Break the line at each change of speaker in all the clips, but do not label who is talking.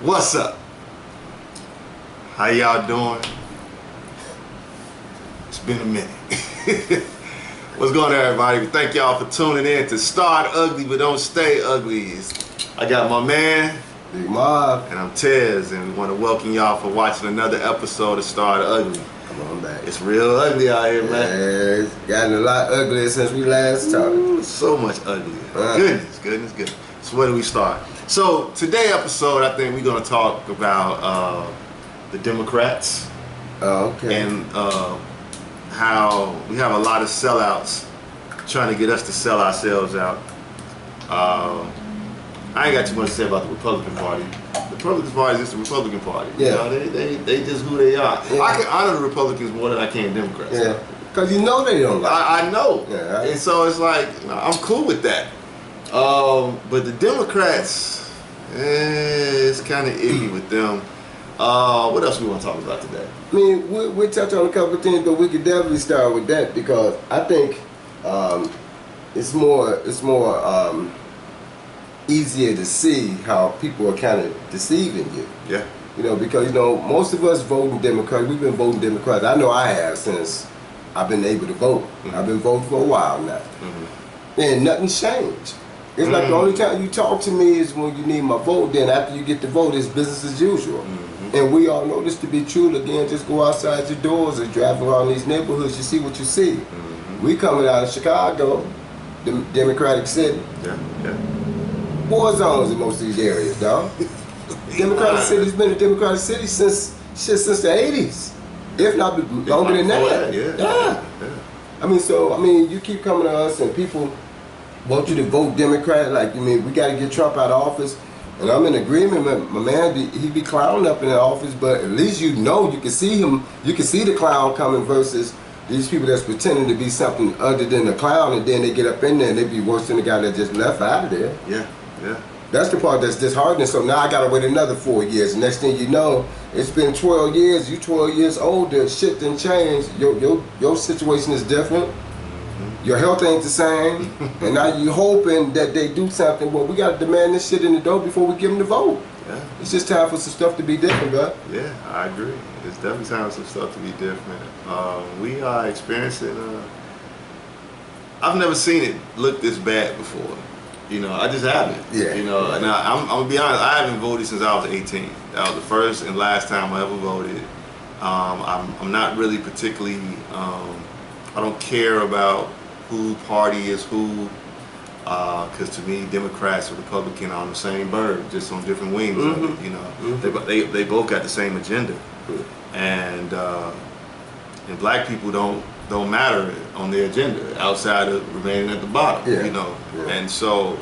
What's up? How y'all doing? It's been a minute. What's going on, everybody? Thank y'all for tuning in to Start Ugly But Don't Stay Ugly. I got my man,
Big Marv,
and I'm Tez, and we want to welcome y'all for watching another episode of Start Ugly.
come on back.
It's real ugly out here, man.
Yeah, it's gotten a lot uglier since we last talked.
Ooh, so much uglier. Goodness. So where do we start? So today episode, I think we're going to talk about the Democrats.
Oh, okay.
And how we have a lot of sellouts trying to get us to sell ourselves out. I ain't got too much to say about the Republican Party. The Republican Party is just the Republican Party.
Yeah.
You know, they just who they are.
Yeah.
I can honor the Republicans more than I can Democrats.
Yeah, because you know they don't like
I know.
Yeah.
And so it's like, I'm cool with that. But the Democrats, it's kind of iffy with them. What else we want to talk about today?
I mean, we'll touch on a couple of things, but we could definitely start with that because I think it's more easier to see how people are kind of deceiving you.
Yeah.
You know, because, most of us voting Democrats, we've been voting Democrats. I know I have since I've been able to vote.
Mm-hmm.
I've been voting for a while now.
Mm-hmm.
And nothing's changed. It's like the only time you talk to me is when you need my vote. Then after you get the vote, it's business as usual.
Mm-hmm.
And we all know this to be true. Again, just go outside your doors and drive around these neighborhoods. You see what you see.
Mm-hmm.
We coming out of Chicago, the Democratic city.
Yeah.
War zones in most of these areas, dog. Democratic city's been a Democratic city since the 80s, if not longer than that.
Yeah.
I mean, you keep coming to us and people want you to vote Democrat. Like, we got to get Trump out of office. And I'm in agreement with my man. He be clowning up in the office, but at least you can see him. You can see the clown coming versus these people that's pretending to be something other than a clown, and then they get up in there and they be worse than the guy that just left out of there.
Yeah.
That's the part that's disheartening. So now I gotta wait another 4 years. Next thing you know, it's been 12 years. You 12 years older. Shit done changed. Your situation is different. Your health ain't the same. And now you hoping that they do something. Well, we gotta demand this shit in the door before we give them the vote.
Yeah.
It's just time for some stuff to be different, bro.
Yeah, I agree. It's definitely time for some stuff to be different. We are experiencing. I've never seen it look this bad before. I just haven't.
Yeah.
And I'm gonna be honest. I haven't voted since I was 18. That was the first and last time I ever voted. I'm not really particularly. I don't care about who party is who. Because to me, Democrats and Republicans are on the same bird, just on different wings.
Mm-hmm.
Of it, they both got the same agenda, and black people don't matter on their agenda outside of remaining at the bottom.
Yeah.
And so,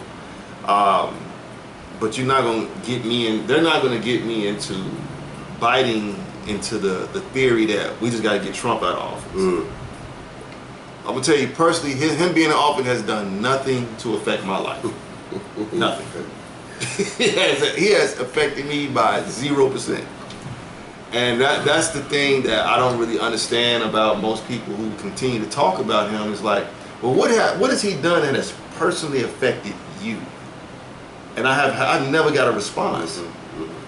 but you're not gonna get me in. They're not gonna get me into biting into the theory that we just got to get Trump out of office. I'm gonna tell you personally, him being in office has done nothing to affect my life. Nothing. He has affected me by 0%. And that's the thing that I don't really understand about most people who continue to talk about him. Is like, well, what has he done that has personally affected you? And I've never got a response.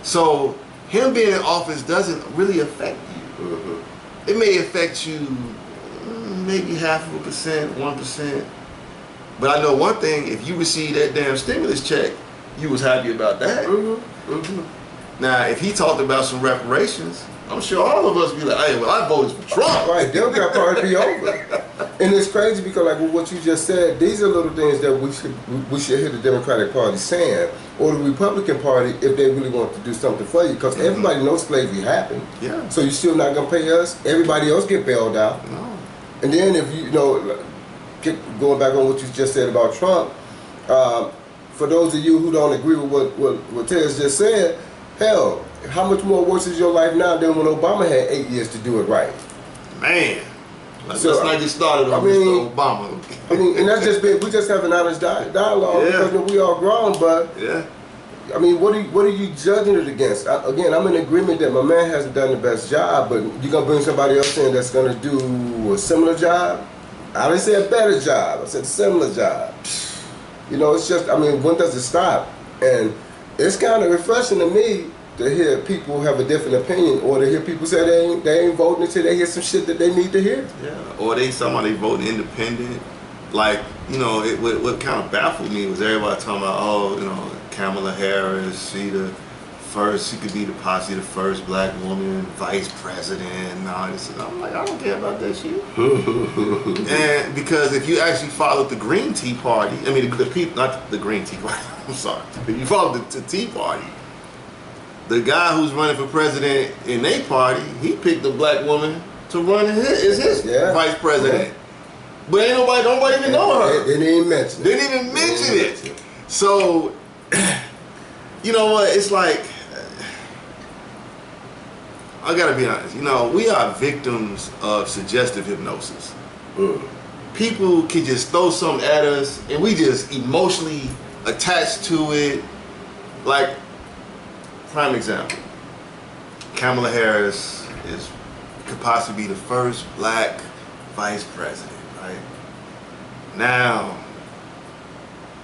So him being in office doesn't really affect you. It may affect you maybe 0.5%, 1%. But I know one thing: if you received that damn stimulus check, you was happy about that. Now, if he talked about some reparations, I'm sure all of us be like, hey, well, I voted for Trump.
Right, Democrat Party be over. And it's crazy because, like what you just said, these are little things that we should hear the Democratic Party saying, or the Republican Party, if they really want to do something for you. Because everybody knows slavery happened.
Yeah.
So you still not gonna pay us? Everybody else get bailed out.
No.
And then if going back on what you just said about Trump, for those of you who don't agree with what Tez just said, hell, how much more worse is your life now than when Obama had 8 years to do it right?
Man, let's not get started on Mr. Obama.
And that's just we just have an honest dialogue because we all grown. But I mean, what are you judging it against? Again, I'm in agreement that my man hasn't done the best job, but you're gonna bring somebody else in that's gonna do a similar job. I didn't say a better job. I said a similar job. It's just, when does it stop? And it's kind of refreshing to me to hear people have a different opinion, or to hear people say they ain't voting until they hear some shit that they need to hear.
Yeah, or somebody voting independent. Like, you know, what kind of baffled me was everybody talking about, oh, you know, Kamala Harris, she could be possibly the first black woman vice president and all this. And I'm like, I don't care about that shit. And because if you actually followed the Green Tea Party, I mean, the people, not the Green Tea Party, I'm sorry. If you followed the Tea Party, the guy who's running for president in their party, he picked a black woman to run as his vice president. Yeah. But ain't nobody even know her.
They didn't even mention it.
They didn't even mention it. So, you know what? It's like, I gotta be honest. You know, we are victims of suggestive hypnosis. People can just throw something at us, and we just emotionally attach to it. Like, prime example, Kamala Harris could possibly be the first black vice president. Right? Now,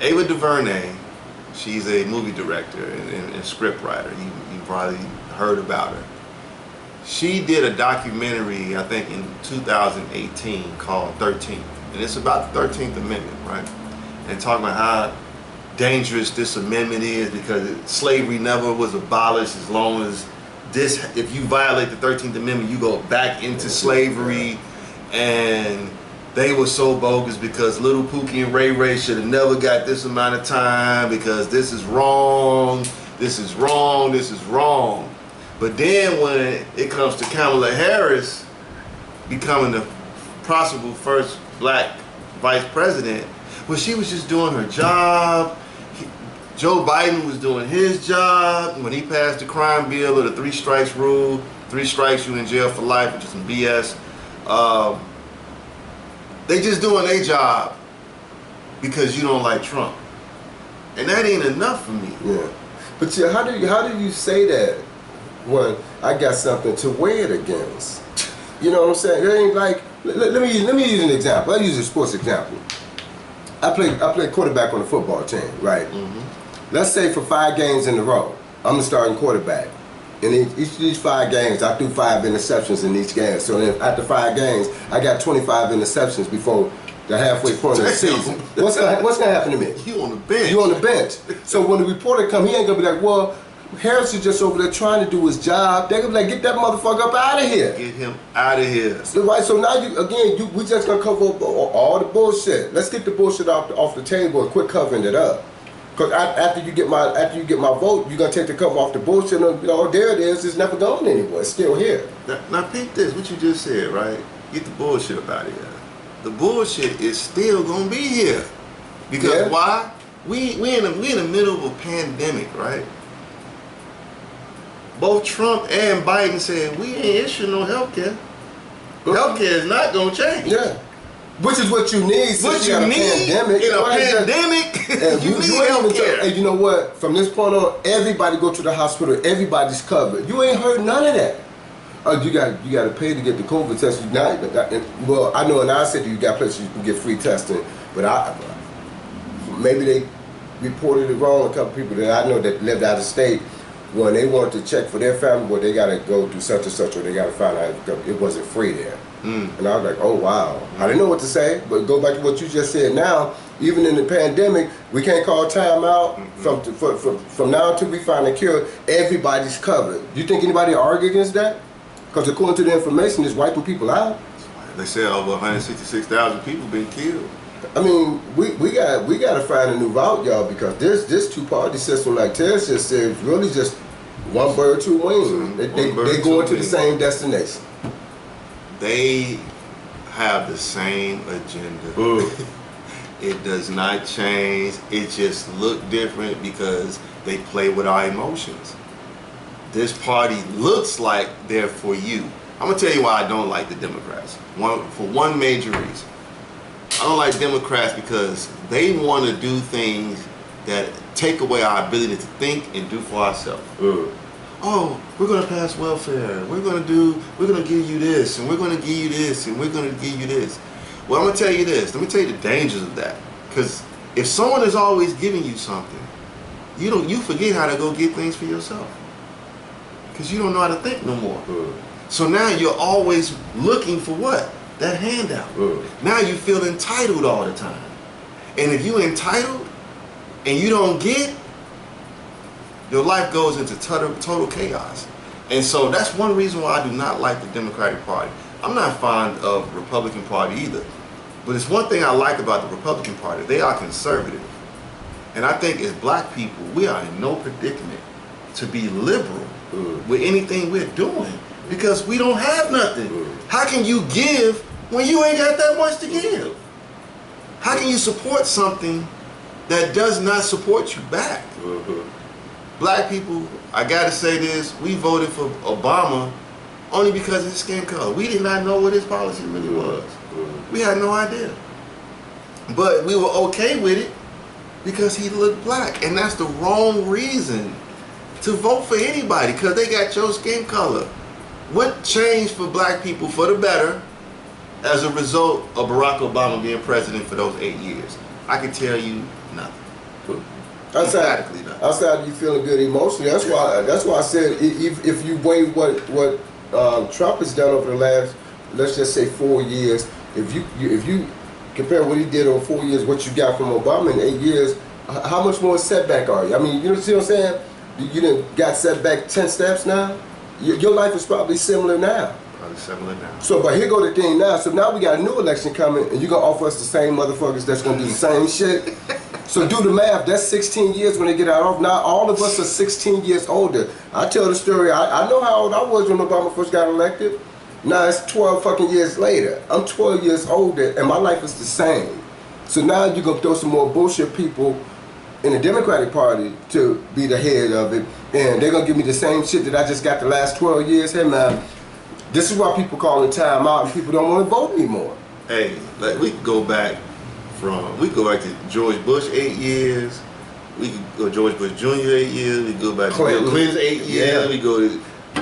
Ava DuVernay, she's a movie director and script writer. You probably heard about her. She did a documentary, I think in 2018, called 13th. And it's about the 13th Amendment, right? And talking about how dangerous this amendment is because slavery never was abolished as long as if you violate the 13th Amendment, you go back into slavery. And they were so bogus because Little Pookie and Ray Ray should have never got this amount of time because this is wrong, this is wrong, this is wrong. But then when it comes to Kamala Harris becoming the possible first black vice president, well, she was just doing her job. Joe Biden was doing his job when he passed the crime bill or the 3 strikes rule. 3 strikes, you in jail for life, which is some BS. They just doing their job because you don't like Trump, and that ain't enough for me.
Yeah, but how do you say that when I got something to weigh it against? You know what I'm saying? It ain't like let me use an example. I'll use a sports example. I play quarterback on the football team, right? Mm-hmm. Let's say for 5 games in a row, I'm the starting quarterback. In each of these 5 games, I threw 5 interceptions in each game. So then after 5 games, I got 25 interceptions before the halfway point of the season. What's gonna happen to me?
You on the bench.
You on the bench. So when the reporter come, he ain't gonna be like, well, Harris is just over there trying to do his job. They're gonna be like, get that motherfucker up out of here.
Get him out of here.
So, right. So now we just gonna cover up all the bullshit. Let's get the bullshit off the table and quit covering it up. Because after you get my vote, you're gonna take the cover off the bullshit. And, there it is. It's never going anywhere. It's still here.
Now peep this. What you just said, right? Get the bullshit up out of here. The bullshit is still gonna be here. Because why? We in the middle of a pandemic, right? Both Trump and Biden said we ain't issuing no health care. Health care is not gonna change.
Yeah. Which is what you need since you got a pandemic.
In a pandemic, you need health care.
And you know what? From this point on, everybody go to the hospital. Everybody's covered. You ain't heard none of that. You got to pay to get the COVID test. Well, I know in our city you got places you can get free testing, but maybe they reported it wrong. A couple people that I know that lived out of state, when they wanted to check for their family, well, they got to go do such and such, or they got to find out it wasn't free there. And I was like, oh wow. I didn't know what to say, but go back to what you just said now, even in the pandemic, we can't call time out from now until we find a cure. Everybody's covered. You think anybody argue against that? Because according to the information, it's wiping people out.
They say over 166,000 people been killed.
I mean, we got to find a new route, y'all, because this 2-party system, like Tez just said, is really just one bird, 2 wings. They going to the same destination.
They have the same agenda. It does not change. It just look different because they play with our emotions. This party looks like they're for you. I'm gonna tell you why I don't like the Democrats. For one major reason. I don't like Democrats because they want to do things that take away our ability to think and do for ourselves. Oh, we're going to pass welfare. We're going to give you this, and we're going to give you this, and we're going to give you this. Well, I'm going to tell you this. Let me tell you the dangers of that. Because if someone is always giving you something, you forget how to go get things for yourself. Because you don't know how to think no more. So now you're always looking for what? That handout. Now you feel entitled all the time. And if you're entitled and you don't get, your life goes into total chaos. And so that's one reason why I do not like the Democratic Party. I'm not fond of the Republican Party either. But it's one thing I like about the Republican Party. They are conservative. And I think as black people, we are in no predicament to be liberal with anything we're doing because we don't have nothing. How can you give when you ain't got that much to give? How can you support something that does not support you back? Black people, I gotta say this, we voted for Obama only because of his skin color. We did not know what his policy really was. We had no idea. But we were okay with it because he looked black. And that's the wrong reason to vote for anybody, because they got your skin color. What changed for black people for the better as a result of Barack Obama being president for those 8 years? I can tell you nothing.
Outside you feeling good emotionally, that's why I said if you weigh what Trump has done over the last, let's just say 4 years, if you compare what he did over 4 years, what you got from Obama in 8 years, how much more setback are you? I mean, you see what I'm saying? You done got set back 10 steps now. Your life is probably similar now.
Probably similar now.
So, but here go the thing now. So now we got a new election coming, and you're gonna offer us the same motherfuckers that's gonna do the same shit. So do the math. That's 16 years when they get out of. Now all of us are 16 years older. I tell the story. I know how old I was when Obama first got elected. Now it's 12 fucking years later. I'm 12 years older, and my life is the same. So now you're gonna throw some more bullshit people in the Democratic Party to be the head of it, and they're gonna give me the same shit that I just got the last 12 years. Hey man, this is why people calling time out and people don't want to vote anymore.
Hey, like we could go back to George Bush 8 years. We could go George Bush Jr. 8 years. We could go back to Bill Clinton's 8 years.
Yeah.
We go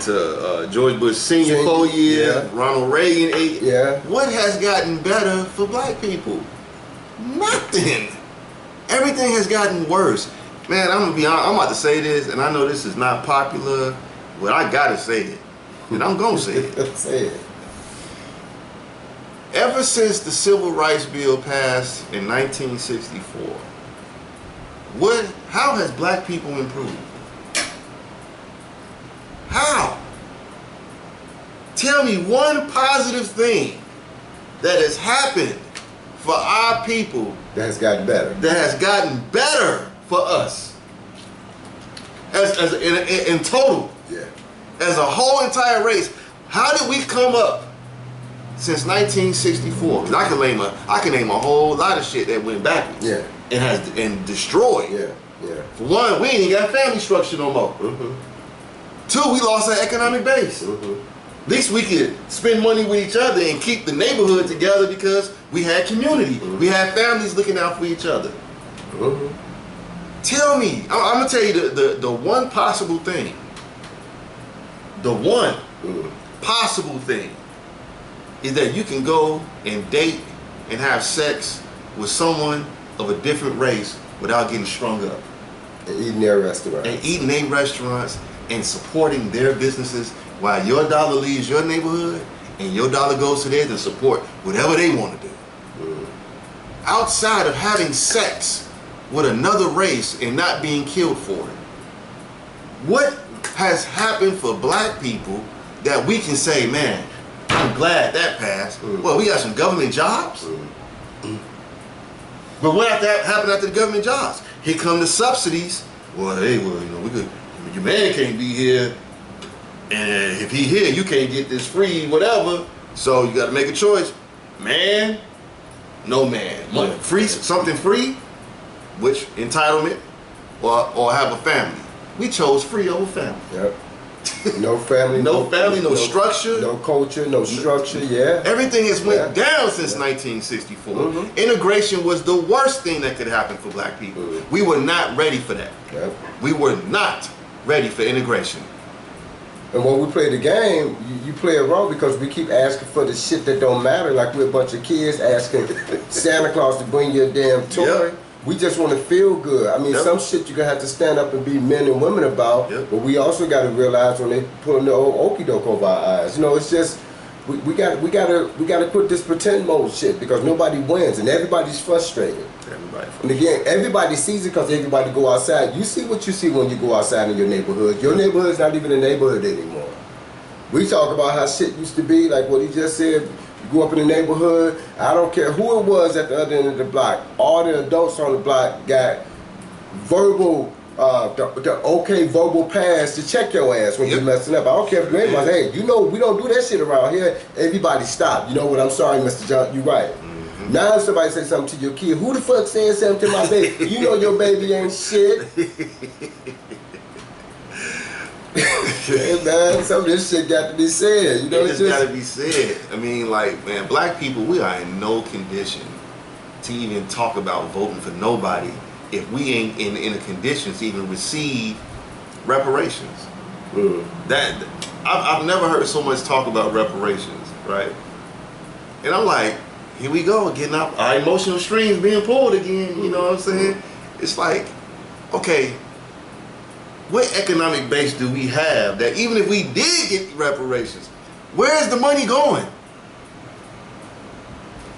to George Bush Sr. 4 years.
Yeah.
Ronald Reagan 8.
Yeah.
What has gotten better for black people? Nothing. Everything has gotten worse. Man, I'm gonna be honest. I'm about to say this, and I know this is not popular, but I gotta say it, and I'm gonna say it.
Say it.
Ever since the Civil Rights Bill passed in 1964, how has black people improved? How? Tell me one positive thing that has happened for our people
That has gotten better.
that has gotten better for us in total,
Yeah.
as a whole entire race. How did we come up since 1964? 'Cause I can name a whole lot of shit that went backwards.
Yeah.
And destroyed.
Yeah.
For one, we ain't even got family structure no more. Two, we lost our economic base. At least we could spend money with each other and keep the neighborhood together because we had community. We had families looking out for each other. Tell me, I'm gonna tell you the one possible thing. The one possible thing is that you can go and date and have sex with someone of a different race without getting strung up.
And eating their restaurants.
And eating their restaurants and supporting their businesses while your dollar leaves your neighborhood and your dollar goes to theirs and support whatever they want to do. Outside of having sex with another race and not being killed for it, what has happened for black people that we can say, man, I'm glad that passed. Well, we got some government jobs. But what happened after the government jobs? Here come the subsidies. Well, hey, your man can't be here, and if he here, you can't get this free, whatever. So you got to make a choice, man, no man, money, free, something free, which entitlement, or have a family. We chose free over family.
Yep. No family.
no structure.
No culture, no structure, yeah.
Everything has went down since 1964. Integration was the worst thing that could happen for black people. We were not ready for that.
Yep.
We were not ready for integration.
And when we play the game, you play it wrong because we keep asking for the shit that don't matter. Like we're a bunch of kids asking Santa Claus to bring you a damn toy.
Yep.
we just want to feel good. I mean, some shit you're gonna have to stand up and be men and women about. But we also got to realize when they pulling the old okie doke over our eyes. You know, it's just we got to quit this pretend mode shit because nobody wins and everybody's frustrated. And again, everybody sees it because everybody go outside. You see what you see when you go outside in your neighborhood. Your neighborhood's not even a neighborhood anymore. We talk about how shit used to be, like what he just said. You grew up in the neighborhood. I don't care who it was at the other end of the block. All the adults on the block got verbal, the okay verbal pass to check your ass when you're messing up. I don't care if you're anybody. Hey, you know we don't do that shit around here. Everybody stop. You know what? I'm sorry, Mr. John. You right. Now if somebody say something to your kid, who the fuck saying something to my baby? You know your baby ain't shit. Hey man, some of this shit got to be said. You know,
it just got to be said. I mean, like, man, black people, we are in no condition to even talk about voting for nobody if we ain't in a condition to even receive reparations. That I've never heard so much talk about reparations, right? And I'm like, here we go, getting up our emotional strings being pulled again. You know what I'm saying? It's like, okay, what economic base do we have that even if we did get reparations, where is the money going?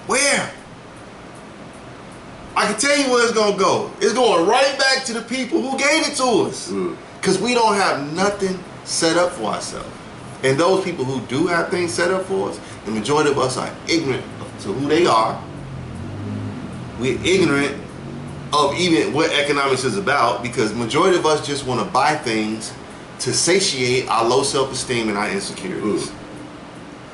Where? I can tell you where it's gonna go. It's going right back to the people who gave it to us. Because we don't have nothing set up for ourselves. And those people who do have things set up for us, the majority of us are ignorant to who they are. We're ignorant of even what economics is about because majority of us just want to buy things to satiate our low self-esteem and our insecurities.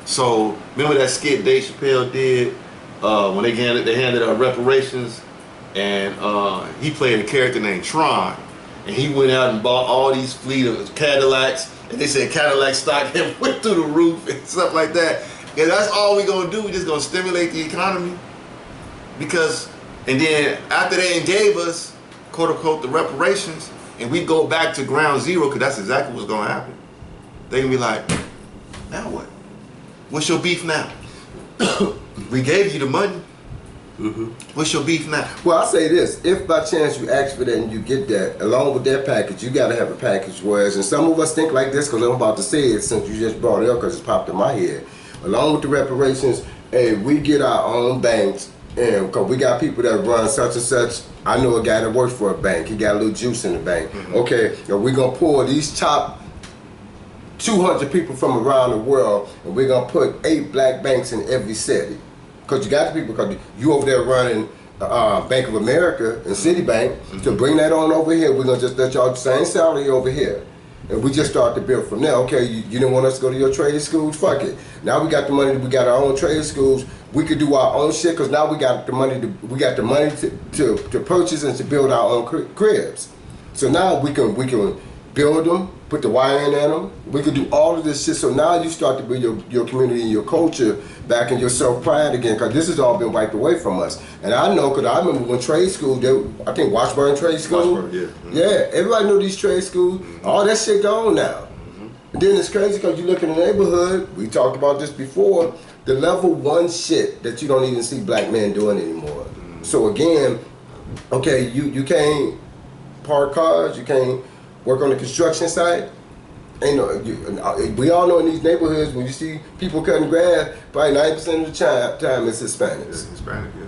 So remember that skit Dave Chappelle did when they handed out reparations, and he played a character named Tron, and he went out and bought all these fleet of Cadillacs, and they said Cadillac stock had went through the roof and stuff like that. And that's all we're gonna do. We're just gonna stimulate the economy because. And then after they gave us, quote unquote, the reparations, and we go back to ground zero, because that's exactly what's going to happen. They're going to be like, now what? What's your beef now? We gave you the money. What's your beef now?
Well, I'll say this. If by chance you ask for that and you get that, along with that package, you got to have a package. Whereas, and some of us think like this because I'm about to say it since you just brought it up because it's popped in my head. Along with the reparations, hey, we get our own banks. And because we got people that run such and such. I know a guy that works for a bank. He got a little juice in the bank. Okay, and we're going to pull these top 200 people from around the world, and we're going to put 8 black banks in every city. Because you got the people, because you over there running Bank of America and Citibank. So bring that on over here. We're going to just let y'all the same salary over here. And we just start to build from there. Okay, you didn't want us to go to your trade schools? Fuck it. Now we got the money. We got our own trade schools. We could do our own shit because now we got the money. To purchase and to build our own cribs. So now we can build them, put the wiring in them. We can do all of this shit. So now you start to build your community and your culture back and your self-pride again, because this has all been wiped away from us. And I know, because I remember when trade school, I think Washburn Trade School. Yeah, everybody knew these trade schools. All that shit gone now. And then it's crazy because you look in the neighborhood, we talked about this before, the level 1 shit that you don't even see black men doing anymore. So again, okay, you can't park cars, you can't work on the construction site. Ain't no, we all know in these neighborhoods when you see people cutting grass, probably 90% of the time it's Hispanics.
Yeah, Hispanic, yeah.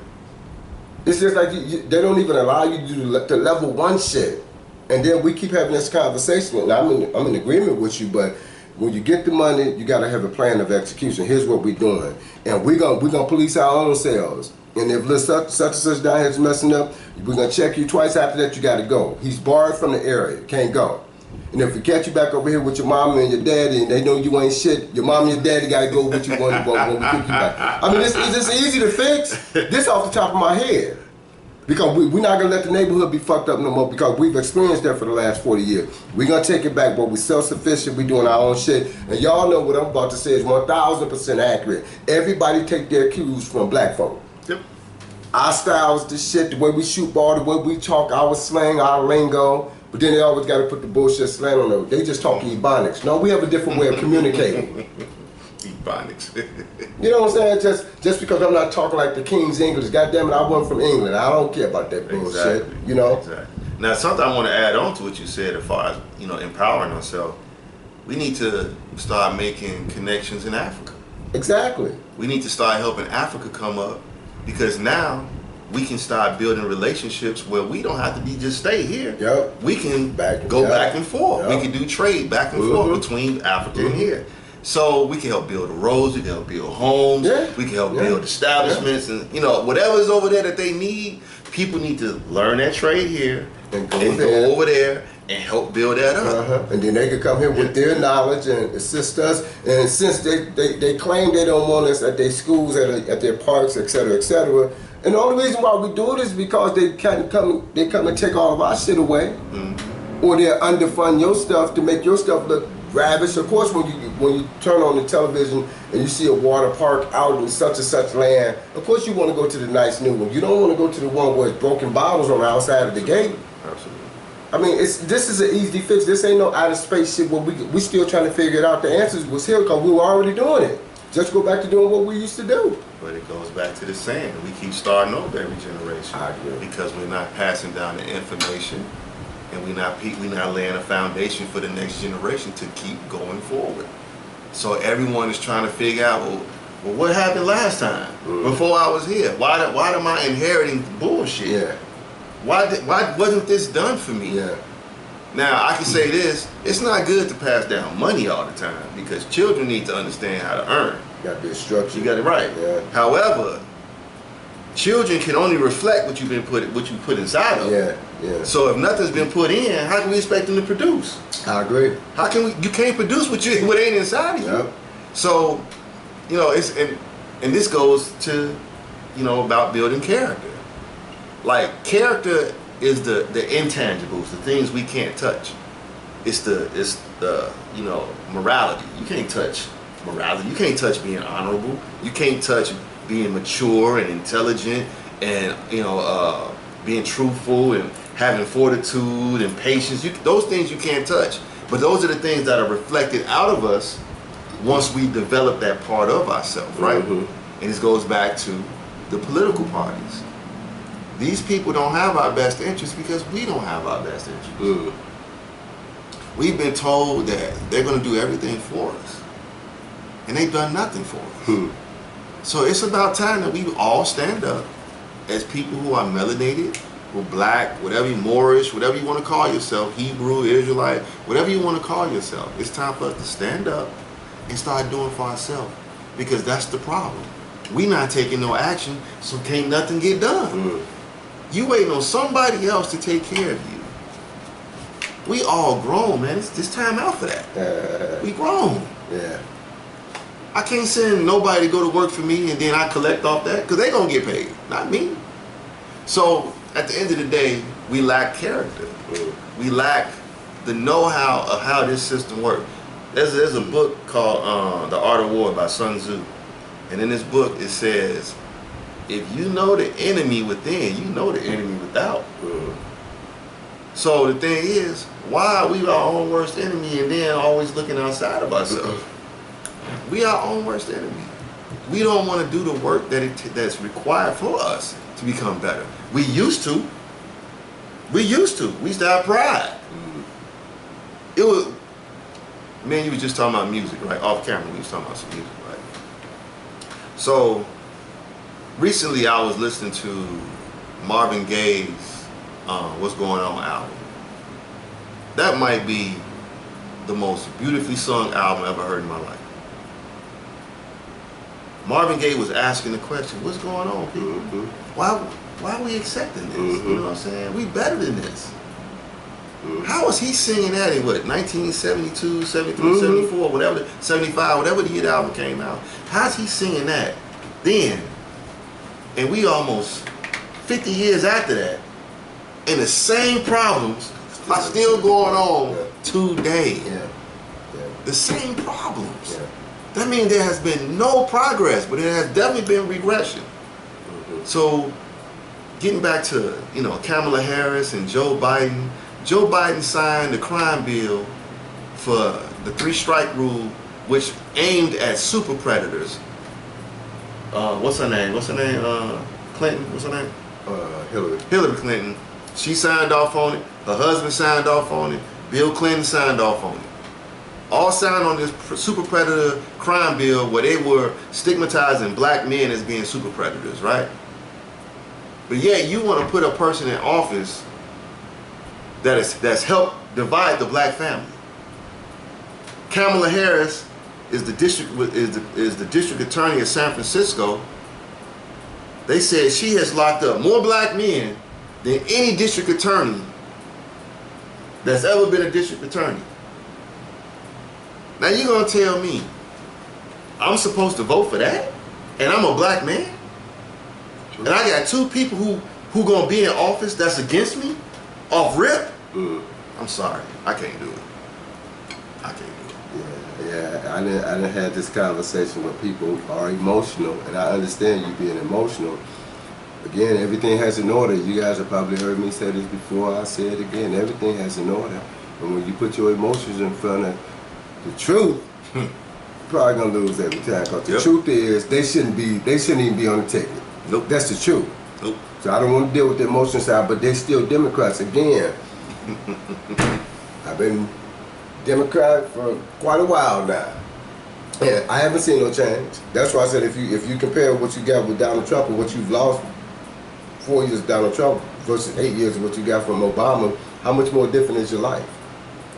It's just like they don't even allow you to do the level 1 shit. And then we keep having this conversation, and I'm in agreement with you, but when you get the money, you gotta have a plan of execution. Here's what we're doing. And we're gonna police our own selves. And if such and such down here is messing up, we're gonna check you twice. After that, you gotta go. He's barred from the area, can't go. And if we catch you back over here with your mama and your daddy and they know you ain't shit, your mama and your daddy gotta go with you when we pick you back. I mean, it's easy to fix. This off the top of my head. Because we're not gonna let the neighborhood be fucked up no more, because we've experienced that for the last 40 years. We're gonna take it back, but we're self-sufficient, we're doing our own shit. And y'all know what I'm about to say is 1000% accurate. Everybody take their cues from black folk.
Yep.
Our styles, the shit, the way we shoot ball, the way we talk, our slang, our lingo. But then they always gotta put the bullshit slang on them. They just talk Ebonics. No, we have a different way of communicating.
Phonics.
You know what I'm saying? Just because I'm not talking like the King's English, goddamn it, I wasn't from England. I don't care about that bullshit.
Exactly.
You know?
Exactly. Now, something I want to add on to what you said as far as, empowering ourselves. We need to start making connections in Africa.
Exactly.
We need to start helping Africa come up, because now we can start building relationships where we don't have to just stay here.
Yep.
We can go back and forth.
Yep.
We can do trade back and forth between Africa and here. So we can help build the roads, we can help build homes, we can help build establishments, and whatever's over there that they need, people need to learn that trade here and go over there and help build that up.
And then they could come here with their knowledge and assist us. And since they claim they don't want us at their schools, at their parks, etc., etc., and the only reason why we do it is because they come and take all of our shit away, or they underfund your stuff to make your stuff look ravish. Of course, when you turn on the television and you see a water park out in such and such land, of course you want to go to the nice new one. You don't want to go to the one where it's broken bottles on the outside of the gate.
Absolutely.
I mean, this is an easy fix. This ain't no outer space shit where we still trying to figure it out. The answers was here because we were already doing it. Just go back to doing what we used to do.
But it goes back to the saying, we keep starting over every generation.
I agree.
Because we're not passing down the information, and we're not laying a foundation for the next generation to keep going forward. So everyone is trying to figure out, well, what happened last time before I was here? Why am I inheriting bullshit?
Yeah.
Why wasn't this done for me?
Yeah.
Now, I can say this, it's not good to pass down money all the time, because children need to understand how to earn.
You got to be a structure.
You got it right.
Yeah.
However, children can only reflect what you put inside of them.
Yeah.
So if nothing's been put in, how can we expect them to produce?
I agree.
How can you can't produce what ain't inside of you.
Yep.
So, it's and this goes to, about building character. Like, character is the intangibles, the things we can't touch. It's the morality. You can't touch morality. You can't touch being honorable. You can't touch being mature and intelligent, and being truthful and having fortitude and patience. Those things you can't touch. But those are the things that are reflected out of us once we develop that part of ourselves, right? And this goes back to the political parties. These people don't have our best interests because we don't have our best interests. We've been told that they're going to do everything for us, and they've done nothing for us. So it's about time that we all stand up as people who are melanated, who black, whatever you Moorish, whatever you want to call yourself, Hebrew, Israelite, whatever you want to call yourself. It's time for us to stand up and start doing for ourselves, because that's the problem. We not taking no action, so can't nothing get done. You waiting on somebody else to take care of you. We all grown, man. It's time out for that. We grown.
Yeah.
I can't send nobody to go to work for me and then I collect off that, because they gonna get paid, not me. So at the end of the day, we lack character. We lack the know-how of how this system works. There's a book called The Art of War by Sun Tzu, and in this book it says, if you know the enemy within, you know the enemy without. So the thing is, why are we our own worst enemy and then always looking outside of ourselves? We are our own worst enemy. We don't want to do the work that's required for us to become better. We used to. We used to have pride. It was, man, you was just talking about music, right? Off camera, we was talking about some music, right? So recently I was listening to Marvin Gaye's What's Going On album. That might be the most beautifully sung album I've ever heard in my life. Marvin Gaye was asking the question, what's going on, people? Why are we accepting this? You know what I'm saying? We better than this. How was he singing that in what, 1972, 73, 74, whatever, 75, whatever the year the album came out? How's he singing that then? And we almost 50 years after that, and the same problems are still going on today. The same problems. That means there has been no progress, but there has definitely been regression. So, getting back to, Kamala Harris and Joe Biden. Joe Biden signed the crime bill for the 3-strike rule which aimed at super predators. What's her name? Clinton. What's her name?
Hillary.
Hillary Clinton. She signed off on it. Her husband signed off on it. Bill Clinton signed off on it. All signed on this super predator crime bill where they were stigmatizing black men as being super predators, right? But yet you want to put a person in office that's helped divide the black family. Kamala Harris is the district attorney of San Francisco. They said she has locked up more black men than any district attorney that's ever been a district attorney. Now you're gonna tell me I'm supposed to vote for that, and I'm a black man, and I got two people who gonna be in office that's against me off rip? I'm sorry, I can't do it. I can't do it.
Yeah. I didn't have this conversation where people are emotional, and I understand you being emotional. Again, everything has an order. You guys have probably heard me say this before. I say it again. Everything has an order, and when you put your emotions in front of the truth, you're probably gonna lose every time. Cause the truth is, they shouldn't even be on the ticket.
Nope.
That's the truth.
Nope.
So I don't want to deal with the emotional side, but they're still Democrats. Again, I've been Democrat for quite a while now, and I haven't seen no change. That's why I said if you compare what you got with Donald Trump and what you've lost 4 years of Donald Trump versus 8 years of what you got from Obama, how much more different is your life?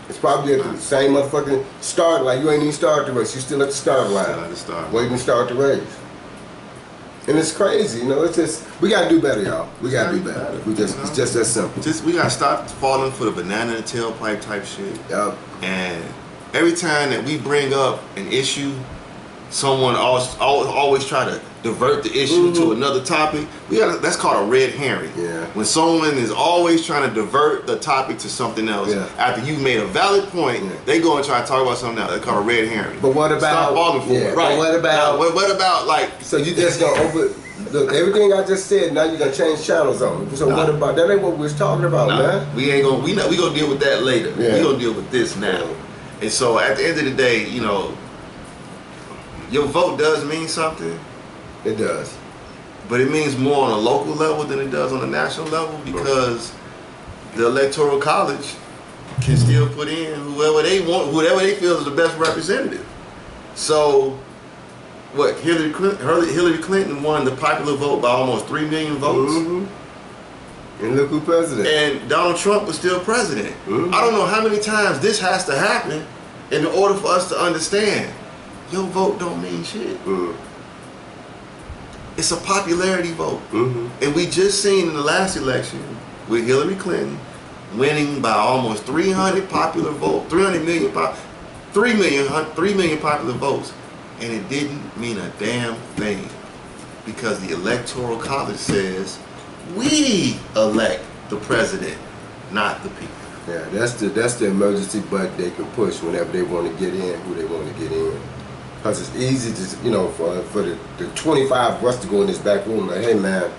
It's probably at the same motherfucking start line. You ain't even started the race. You're still at the start line. Waiting to start the race. And it's crazy, you know. It's just we gotta do better, y'all. We gotta do better. It's just that simple.
We gotta stop falling for the banana in the tailpipe type shit.
Yep.
And every time that we bring up an issue, someone always try to divert the issue to another topic. That's called a red herring.
Yeah.
When someone is always trying to divert the topic to something else, after you've made a valid point, they go and try to talk about something else. That's called a red herring.
But what about?
Stop falling for it. Right.
But what about?
Now, what about like?
So you just gonna look everything I just said? Now you're gonna change channels on me. So what about? That ain't what we was talking about, man.
We ain't gonna. We gonna deal with that later.
Yeah.
We gonna deal with this now. And so at the end of the day, you know, your vote does mean something.
It does.
But it means more on a local level than it does on a national level, because the Electoral College can still put in whoever they want, whoever they feel is the best representative. So, what, Hillary Clinton won the popular vote by almost 3 million votes.
And look who president.
And Donald Trump was still president. I don't know how many times this has to happen in order for us to understand your vote don't mean shit. It's a popularity vote. And we just seen in the last election with Hillary Clinton winning by almost 300 popular votes, 3 million popular votes. And it didn't mean a damn thing, because the Electoral College says we elect the president, not the people.
Yeah, that's the emergency button they can push whenever they want to get in who they want to get in. Because it's easy to, you know, for the 25 of us to go in this back room like, hey man,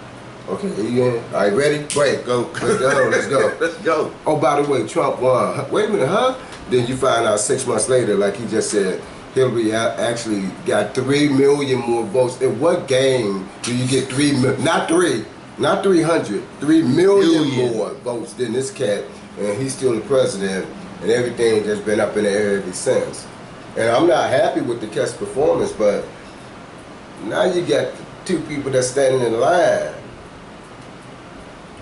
okay, are you in? All right, ready? Great, go. Let's go.
Let's go.
Oh, by the way, Trump won. Wait a minute, huh? Then you find out 6 months later, like he just said, Hillary actually got 3 million more votes. In what game do you get 3 million? Not 300, 3 million more votes than this cat, and he's still the president, and everything has been up in the air ever since. And I'm not happy with the cat's performance, but now you got 2 people that's standing in line.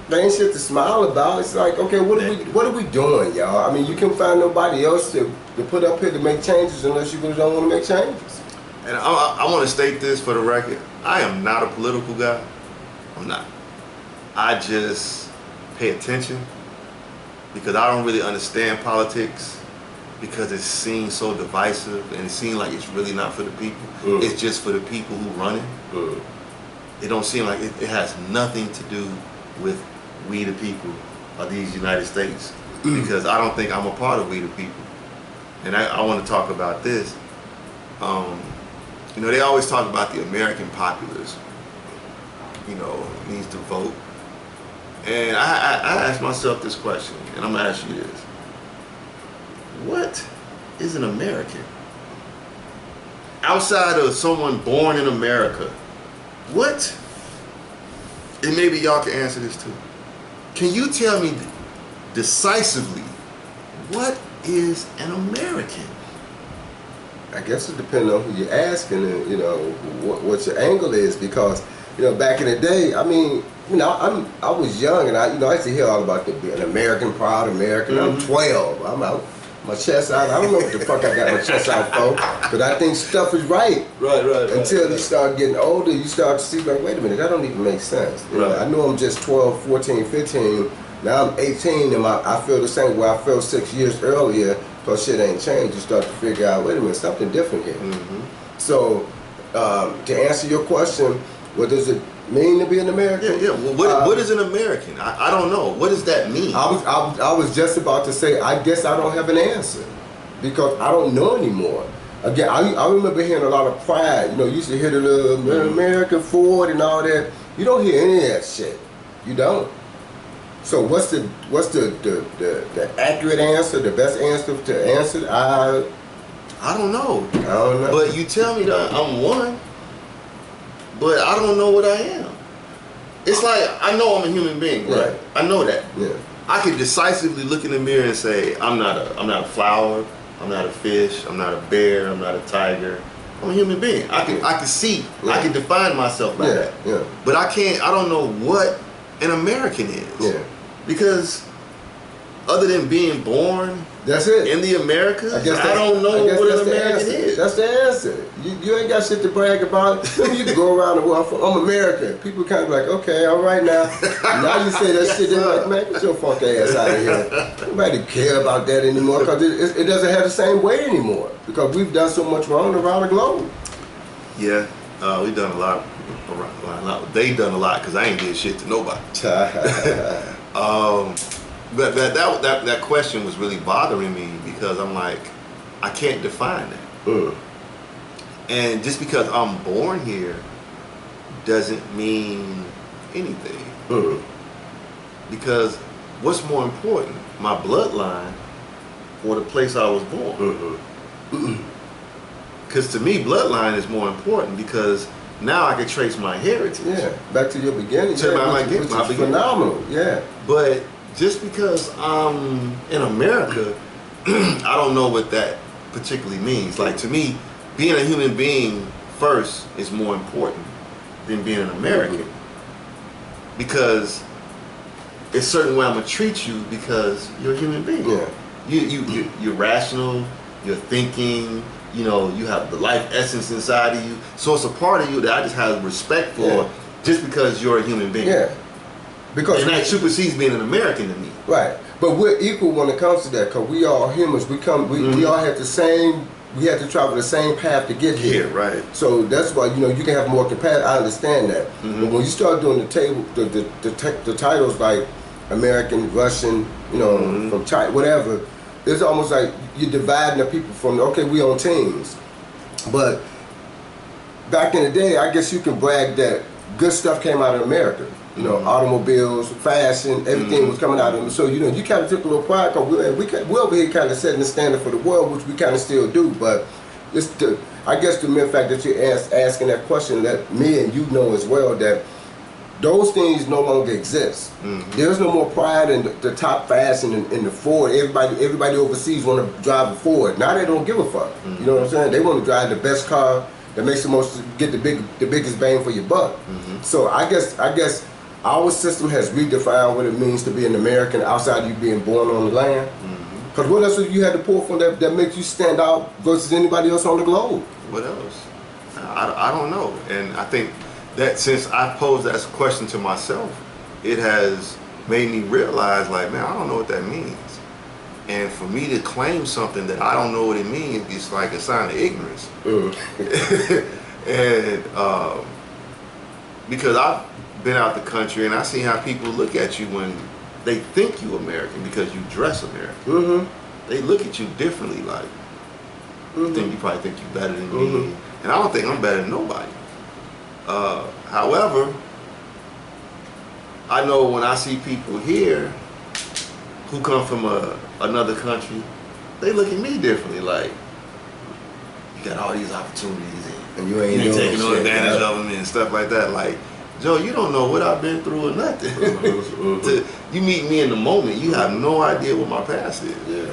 They ain't shit to smile about. It's like, okay, what are we doing, y'all? I mean, you can find nobody else to put up here to make changes unless you really don't want to make changes.
And I want to state this for the record. I am not a political guy. I'm not. I just pay attention because I don't really understand politics, because it seems so divisive and it seems like it's really not for the people. It's just for the people who run it. It don't seem like it has nothing to do with we the people of these United States, because I don't think I'm a part of we the people. And I want to talk about this. You know, they always talk about the American populace, you know, needs to vote. And I asked myself this question, and I'm going to ask you this. What is an American? outside of someone born in America, what? And maybe y'all can answer this too. Can you tell me decisively what is an American?
I guess it depends on who you're asking and, you know, what your angle is, because, you know, back in the day, I mean, you know, I was young and I used to hear all about an American, proud American. I'm 12. I'm out, my chest out. I don't know what the fuck I got my chest out for, but I think stuff is right.
Right.
Until you start getting older, you start to see, like, wait a minute, that don't even make sense. You know, I know I'm just 12, 14, 15. Now I'm 18 and I feel the same way I felt 6 years earlier, plus shit ain't changed. You start to figure out, wait a minute, something different here. So, to answer your question, what does it mean to be an American?
Yeah. Well, what is an American? I don't know. What does that mean?
I was just about to say, I guess I don't have an answer, because I don't know anymore. Again, I remember hearing a lot of pride. You know, you used to hear the little American Ford and all that. You don't hear any of that shit. You don't. So what's the accurate answer, the best answer to answer?
I don't know.
I don't know.
But you tell me that I'm one, but I don't know what I am. It's like, I know I'm a human being, right? I know that.
Yeah.
I can decisively look in the mirror and say, I'm not a flower, I'm not a fish, I'm not a bear, I'm not a tiger. I'm a human being. I can see, I can define myself by that.
Yeah.
But I don't know what an American is.
Yeah.
Because other than being born,
that's it.
In the Americas, I don't know what an American is.
That's the answer. You ain't got shit to brag about. You can go around the world. I'm American. People kind of like, okay, all right now. Now you say that shit, they're like, man, get your funk ass out of here. Nobody care about that anymore, because it doesn't have the same weight anymore, because we've done so much wrong around the globe.
Yeah, we've done a lot. They done a lot, because I ain't did shit to nobody. But that question was really bothering me, because I'm like, I can't define that. And just because I'm born here doesn't mean anything. Because what's more important, my bloodline or the place I was born? Because to me, bloodline is more important, because now I can trace my heritage.
Yeah, back to your beginning.
To my beginning.
Phenomenal, yeah.
But just because I'm in America, I don't know what that particularly means. Like, to me, being a human being first is more important than being an American. Because it's a certain way I'm gonna treat you, because you're a human being. Yeah. You're rational, you're thinking, you know, you have the life essence inside of you. So it's a part of you that I just have respect for, just because you're a human being. Yeah. Because, and that supersedes being an American to me. Right.
But we're equal when it comes to that, because we are humans. We all have the same, we have to travel the same path to get here.
Yeah, right.
So that's why, you know, you can have more compassion. I understand that. But when you start doing the titles like American, Russian, you know, from China, whatever, it's almost like you're dividing the people from, okay, we on teams. But back in the day, I guess you can brag that good stuff came out of America. You know, automobiles, fashion, everything was coming out of them. So, you know, you kind of took a little pride, because we're over here kind of setting the standard for the world, which we kind of still do. But it's I guess the mere fact that you're asking that question, that me and you know as well, that those things no longer exist. There's no more pride in the top fashion in the Ford. Everybody overseas want to drive a Ford. Now they don't give a fuck. You know what I'm saying? They want to drive the best car that makes the most, get the biggest bang for your buck. So I guess our system has redefined what it means to be an American outside you being born on the land. Because what else you had to pull from that makes you stand out versus anybody else on the globe?
What else? I don't know. And I think that since I posed that question to myself, it has made me realize, like, man, I don't know what that means. And for me to claim something that I don't know what it means, it's like a sign of ignorance. And because I've been out the country and I see how people look at you when they think you American because you dress American. They look at you differently, like, you probably think you're better than me. And I don't think I'm better than nobody. However, I know when I see people here who come from another country, they look at me differently, like, you got all these opportunities
and you ain't
taking no
shit,
advantage of them and stuff like that. Like, Joe, you don't know what I've been through or nothing. You meet me in the moment, you have no idea what my past is.
Yeah.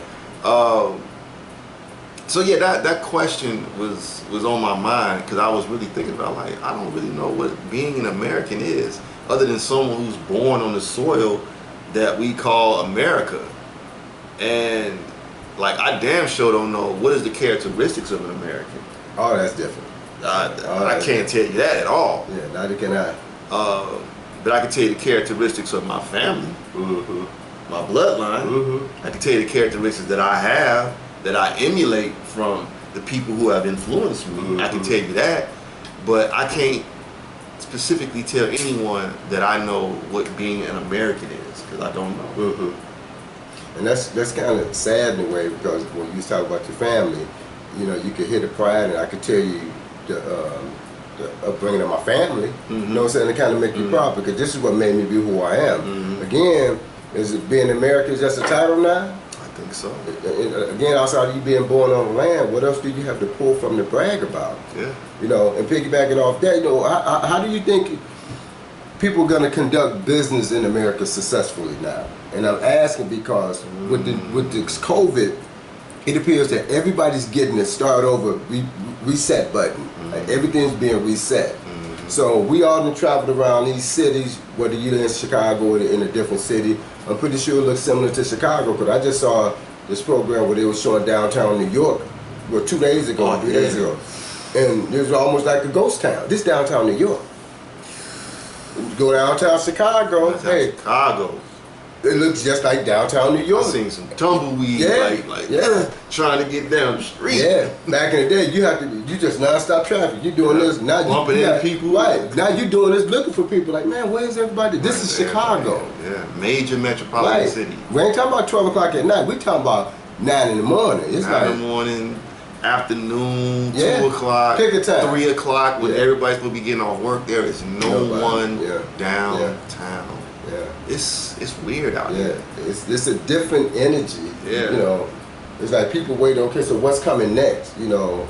So yeah, that question was on my mind because I was really thinking about, like, I don't really know what being an American is, other than someone who's born on the soil that we call America. And like, I damn sure don't know what is the characteristics of an American.
Oh, that's different.
I can't tell you that at all.
Yeah, neither can I.
But I can tell you the characteristics of my family, my bloodline. I can tell you the characteristics that I have, that I emulate from the people who have influenced me. I can tell you that, but I can't specifically tell anyone that I know what being an American is, because I don't know.
And that's kind of sad in a way, because when you talk about your family, you know, you could hear the pride, and I could tell you the upbringing of my family. You know what I'm saying? To kind of make you proud, because this is what made me be who I am. Again, is it being American just a title now?
I think so.
Again, outside of you being born on the land, what else do you have to pull from to brag about?
Yeah.
You know, and piggyback it off that, you know, how do you think people are going to conduct business in America successfully now? And I'm asking because with this COVID, it appears that everybody's getting a start over reset button. Like, everything's being reset. So we all done traveled around these cities, whether you're in Chicago or in a different city. I'm pretty sure it looks similar to Chicago, because I just saw this program where they were showing downtown New York, 2 days ago, 3 days ago. And it was almost like a ghost town. This downtown New York. You go downtown Chicago,
Chicago.
It looks just like downtown New York.
I've seen some tumbleweed, trying to get down the street.
Yeah, back in the day, you just non-stop traffic. You doing this now,
bumping into people.
Right now, you doing this looking for people. Like, man, where's everybody? This is Chicago.
Yeah, major metropolitan city.
We ain't talking about 12 o'clock at night. We talking about 9 in the morning. It's
9 in the morning, afternoon, 2
Yeah.
o'clock,
Pick a time.
3 o'clock, when everybody's supposed to be getting off work. There is no one downtown.
Yeah.
It's weird out here.
It's a different energy.
Yeah.
You know, it's like people wait, okay, so what's coming next? You know,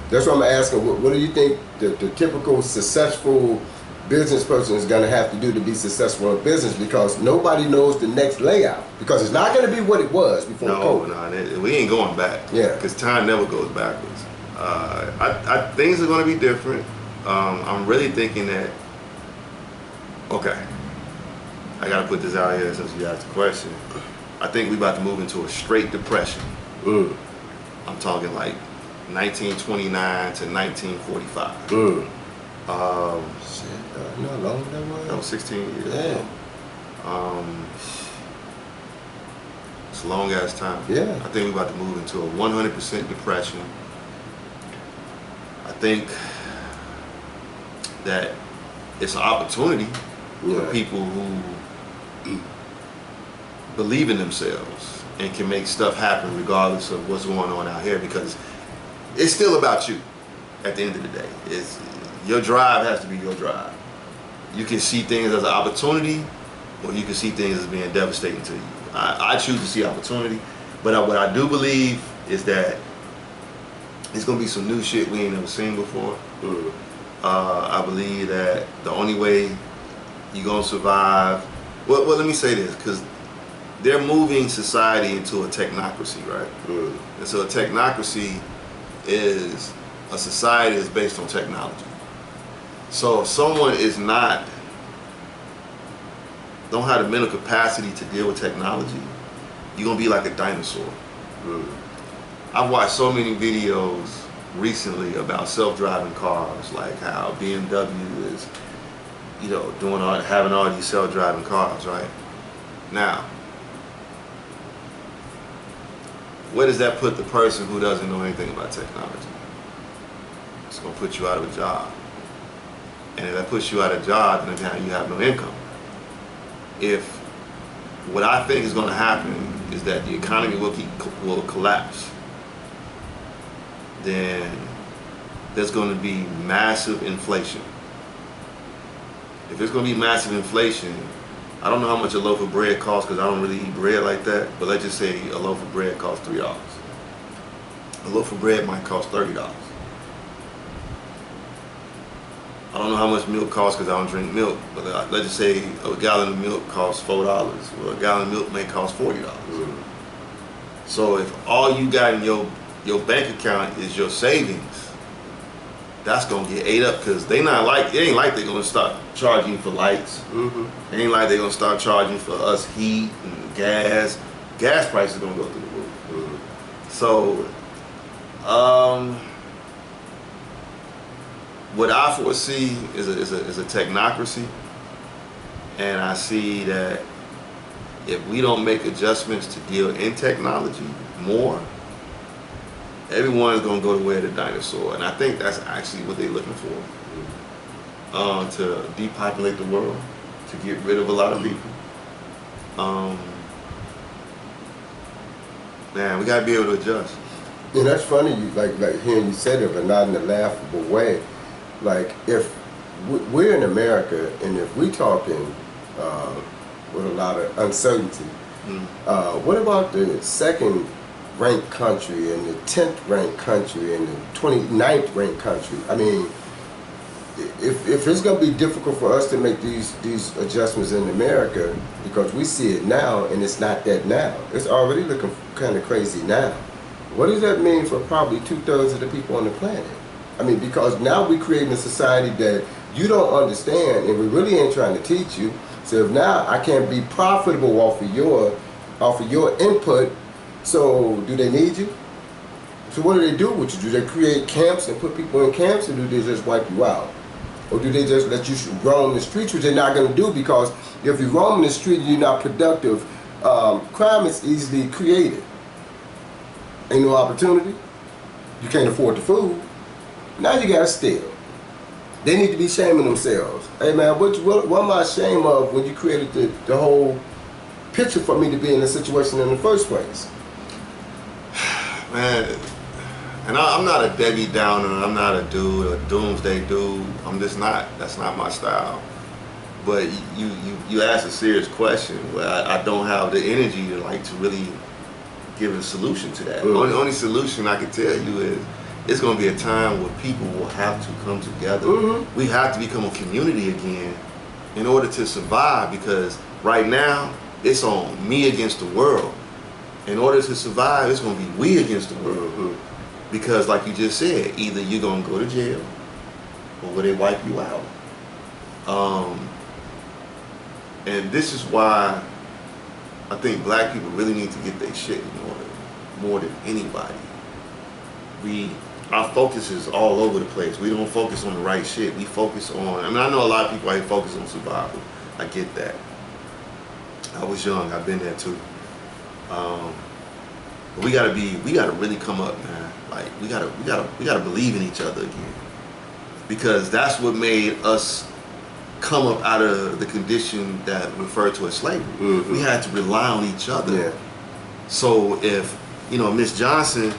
that's what I'm asking. What do you think the typical successful business person is going to have to do to be successful in business? Because nobody knows the next layout. Because it's not going to be what it was before COVID.
No, we ain't going back.
Yeah.
Because time never goes backwards. Things are going to be different. I'm really thinking that, okay, I gotta put this out here since you asked the question. I think we about to move into a straight depression. I'm talking like 1929 to 1945.
You know how long that was?
That was 16 years.
Yeah.
It's a long ass time.
Yeah.
I think we about to move into a 100% depression. I think that it's an opportunity for people who believe in themselves and can make stuff happen regardless of what's going on out here, because it's still about you at the end of the day. It's your drive has to be your drive. You can see things as an opportunity, or you can see things as being devastating to you. I choose to see opportunity, but what I do believe is that it's gonna be some new shit we ain't never seen before. I believe that the only way you're gonna survive, well, let me say this, because they're moving society into a technocracy, right? And so a technocracy is a society that's based on technology. So if someone don't have the mental capacity to deal with technology, you're gonna be like a dinosaur. I've watched so many videos recently about self-driving cars, like how BMW is, you know, having all these self-driving cars, right? Now, where does that put the person who doesn't know anything about technology? It's gonna put you out of a job. And if that puts you out of a job, then you have no income. What I think is gonna happen is that the economy will collapse, then there's gonna be massive inflation. If there's gonna be massive inflation, I don't know how much a loaf of bread costs, because I don't really eat bread like that, but let's just say a loaf of bread costs $3. A loaf of bread might cost $30. I don't know how much milk costs because I don't drink milk, but let's just say a gallon of milk costs $4. Well, a gallon of milk may cost $40. So if all you got in your bank account is your savings, that's gonna get ate up because they not like, it ain't like they're gonna start charging you for lights. It ain't like they're gonna start charging for us heat and gas. Gas prices gonna go through the roof. So what I foresee is a technocracy, and I see that if we don't make adjustments to deal in technology more, everyone's gonna go the way of the dinosaur, and I think that's actually what they're looking for, to depopulate the world, to get rid of a lot of people. Man, we gotta be able to adjust.
And that's funny, you like hearing you say that, but not in a laughable way. Like if we're in America, and if we talking with a lot of uncertainty, what about the second ranked country and the 10th ranked country and the 29th ranked country? I mean, if it's going to be difficult for us to make these adjustments in America, because we see it now and it's not that now, it's already looking kind of crazy now. What does that mean for probably 2/3 of the people on the planet? I mean, because now we're creating a society that you don't understand, and we really ain't trying to teach you. So if now I can't be profitable off of your input, so do they need you? So what do they do with you? Do they create camps and put people in camps, or do they just wipe you out? Or do they just let you roam the streets, which they're not going to do, because if you roam the street and you're not productive, crime is easily created. Ain't no opportunity. You can't afford the food. Now you got to steal. They need to be shaming themselves. Hey man, what am I ashamed of when you created the whole picture for me to be in this situation in the first place?
Man, and I'm not a Debbie Downer, I'm not a dude, a doomsday dude. I'm just not. That's not my style. But you asked a serious question where I don't have the energy to really give a solution to that. The only solution I can tell you is it's going to be a time where people will have to come together. We have to become a community again in order to survive, because right now it's on me against the world. In order to survive, it's going to be we against the world. Because like you just said, either you're going to go to jail or will they wipe you out. And this is why I think black people really need to get their shit in order more than anybody. Our focus is all over the place. We don't focus on the right shit. We focus on, I mean, I know a lot of people ain't focus on survival. I get that. I was young, I've been there too. But we gotta really come up, man. Like we gotta believe in each other again. Because that's what made us come up out of the condition that referred to as slavery. We had to rely on each other.
Yeah.
So if, Miss Johnson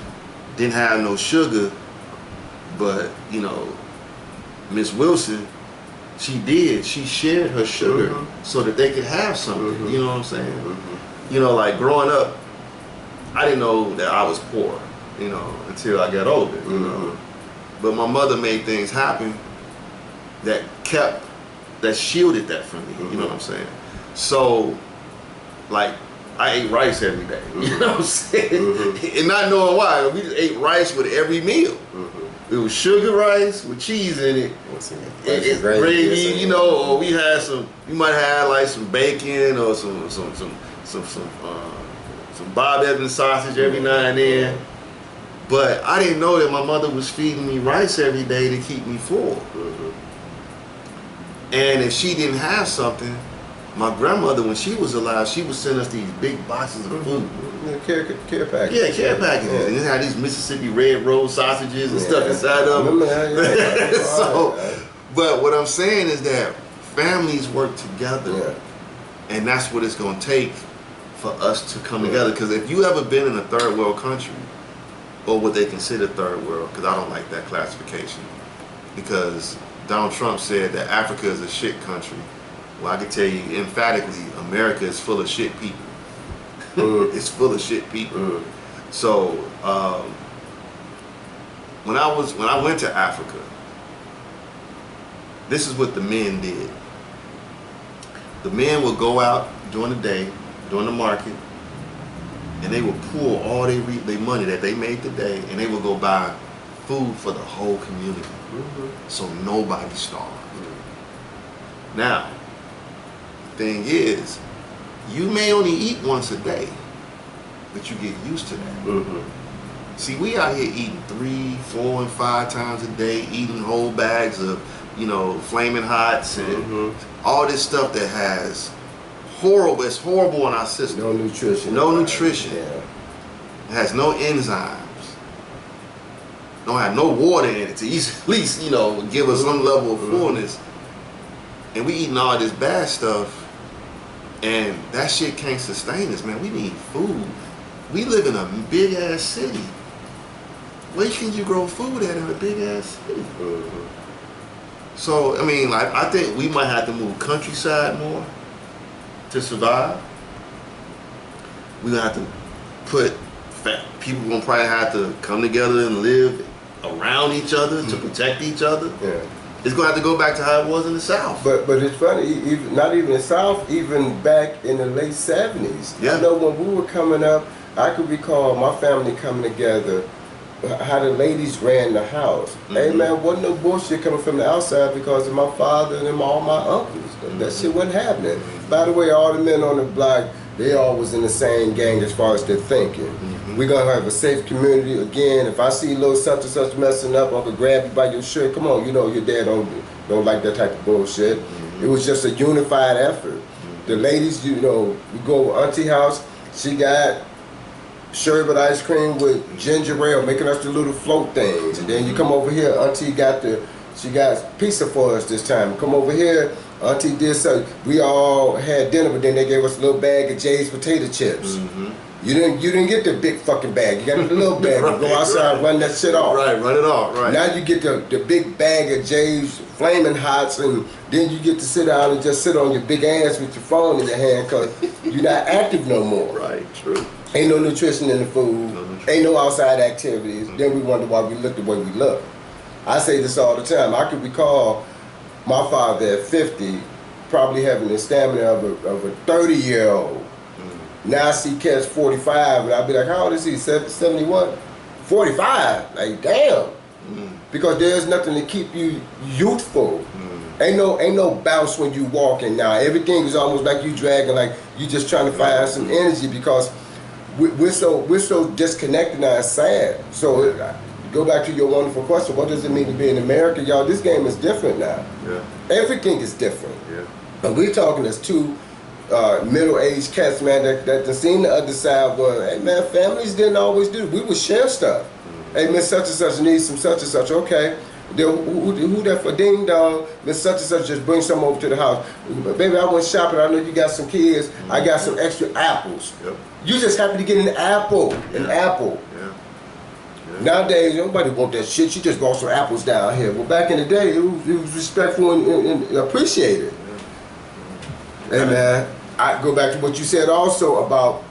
didn't have no sugar, but Miss Wilson, she did. She shared her sugar so that they could have something. You know what I'm saying? Like growing up, I didn't know that I was poor, until I got older. But my mother made things happen that shielded that from me. You know what I'm saying? So, like, I ate rice every day. You know what I'm saying? And not knowing why, we just ate rice with every meal. It was sugar rice with cheese in it, and gravy, or we had we might have like some bacon or some Bob Evans sausage every now and then. But I didn't know that my mother was feeding me rice every day to keep me full. And if she didn't have something, my grandmother, when she was alive, she would send us these big boxes of food.
Care packages.
Yeah, care packages. Yeah. And it had these Mississippi red roll sausages and stuff inside of them. But what I'm saying is that families work together. And that's what it's going to take for us to come together. Because if you ever been in a third world country, or what they consider third world, because I don't like that classification, because Donald Trump said that Africa is a shit country. Well, I can tell you emphatically, America is full of shit people. It's full of shit people. So when I went to Africa, this is what the men did. The men would go out during the day, during the market, and they would pull all their money that they made today, and they would go buy food for the whole community, so nobody starved. Now, the thing is, you may only eat once a day, but you get used to that. See, we out here eating 3, 4, and 5 times a day, eating whole bags of, Flaming Hots and all this stuff that has it's horrible in our system.
No nutrition.
No nutrition.
Yeah.
It has no enzymes. Don't have no water in it to at least, give us some level of fullness. And we eating all this bad stuff, and that shit can't sustain us, man. We need food. We live in a big ass city. Where can you grow food at in a big ass city? So, I think we might have to move countryside more to survive. We're gonna have to people gonna probably have to come together and live around each other to protect each other.
Yeah.
It's gonna have to go back to how it was in the South.
But it's funny, not even in the South, even back in the late 70s.
Yeah.
I know when we were coming up, I could recall my family coming together, how the ladies ran the house. Hey man, wasn't no bullshit coming from the outside because of my father and all my uncles. That shit wasn't happening. By the way, all the men on the block, they all was in the same gang as far as their thinking. We're gonna have a safe community. Again, if I see little such and such messing up, I'm gonna grab you by your shirt. Come on, your dad don't like that type of bullshit. It was just a unified effort. The ladies, we go to Auntie house, she got sherbet ice cream with ginger ale, making us the little float things. And then you come over here, Auntie she got pizza for us this time. Come over here, Auntie did something. We all had dinner, but then they gave us a little bag of Jay's potato chips. You didn't get the big fucking bag. You got the little bag.
Right,
you go outside and run that shit off.
Right, run it off. Right.
Now you get the big bag of Jay's Flaming Hots, and then you get to sit down and just sit on your big ass with your phone in your hand because you're not active no more.
Right, true.
Ain't no nutrition in the food. Ain't no outside activities. Then we wonder why we look the way we look. I say this all the time. I can recall my father at 50 probably having the stamina of a 30-year-old. Now I see cats 45, and I'll be like, how old is he? 71? 45? Like, damn. Because there's nothing to keep you youthful. Ain't no bounce when you walking now. Everything is almost like you dragging, like you just trying to find some energy because we're so disconnected now. It's sad. So go back to your wonderful question. What does it mean to be in America, y'all? This game is different now. Yeah. Everything is different. Yeah. And we're talking as two middle-aged cats, man, that seen the other side was, hey man, families didn't always do it. We would share stuff. Hey, Miss such and such needs some such and such. Okay. Then who that for? Ding dong. Miss such and such just bring some over to the house. Baby, I went shopping. I know you got some kids. I got some extra apples. Yep. You just happen to get an apple. Yeah. An apple. Yeah. Yeah. Nowadays, nobody want that shit. You just bought some apples down here. Well, back in the day, it was respectful and appreciated. Yeah. Hey man, I go back to what you said also about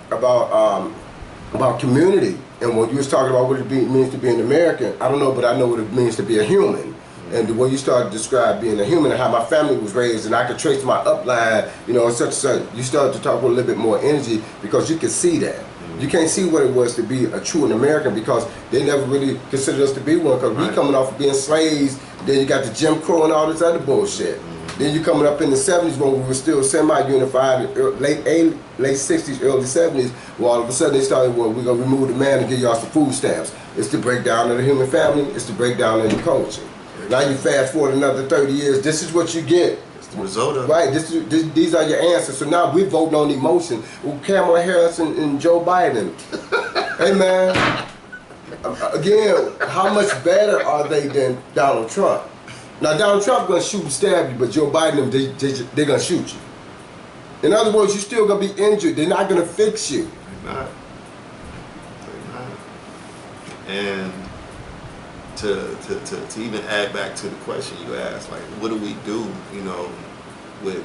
community. And when you was talking about what it means to be an American, I don't know, but I know what it means to be a human. And the way you started to describe being a human and how my family was raised, and I could trace my upline, such and such. You started to talk with a little bit more energy because you could see that. You can't see what it was to be a true American because they never really considered us to be one because we coming off of being slaves. Then you got the Jim Crow and all this other bullshit. Then you coming up in the 70s when we were still semi-unified, late 60s, early 70s, well, all of a sudden they started, well, we're going to remove the man and give y'all some food stamps. It's the breakdown of the human family. It's the breakdown of the culture. Now you fast forward another 30 years, this is what you get.
It's the result of
right, these are your answers. So now we're voting on emotion. Well, Kamala Harris and Joe Biden. Hey man, again, how much better are they than Donald Trump? Now Donald Trump gonna shoot and stab you, but Joe Biden, they're gonna shoot you. In other words, you're still gonna be injured. They're not gonna fix you.
They're not. And to even add back to the question you asked, like, what do we do, with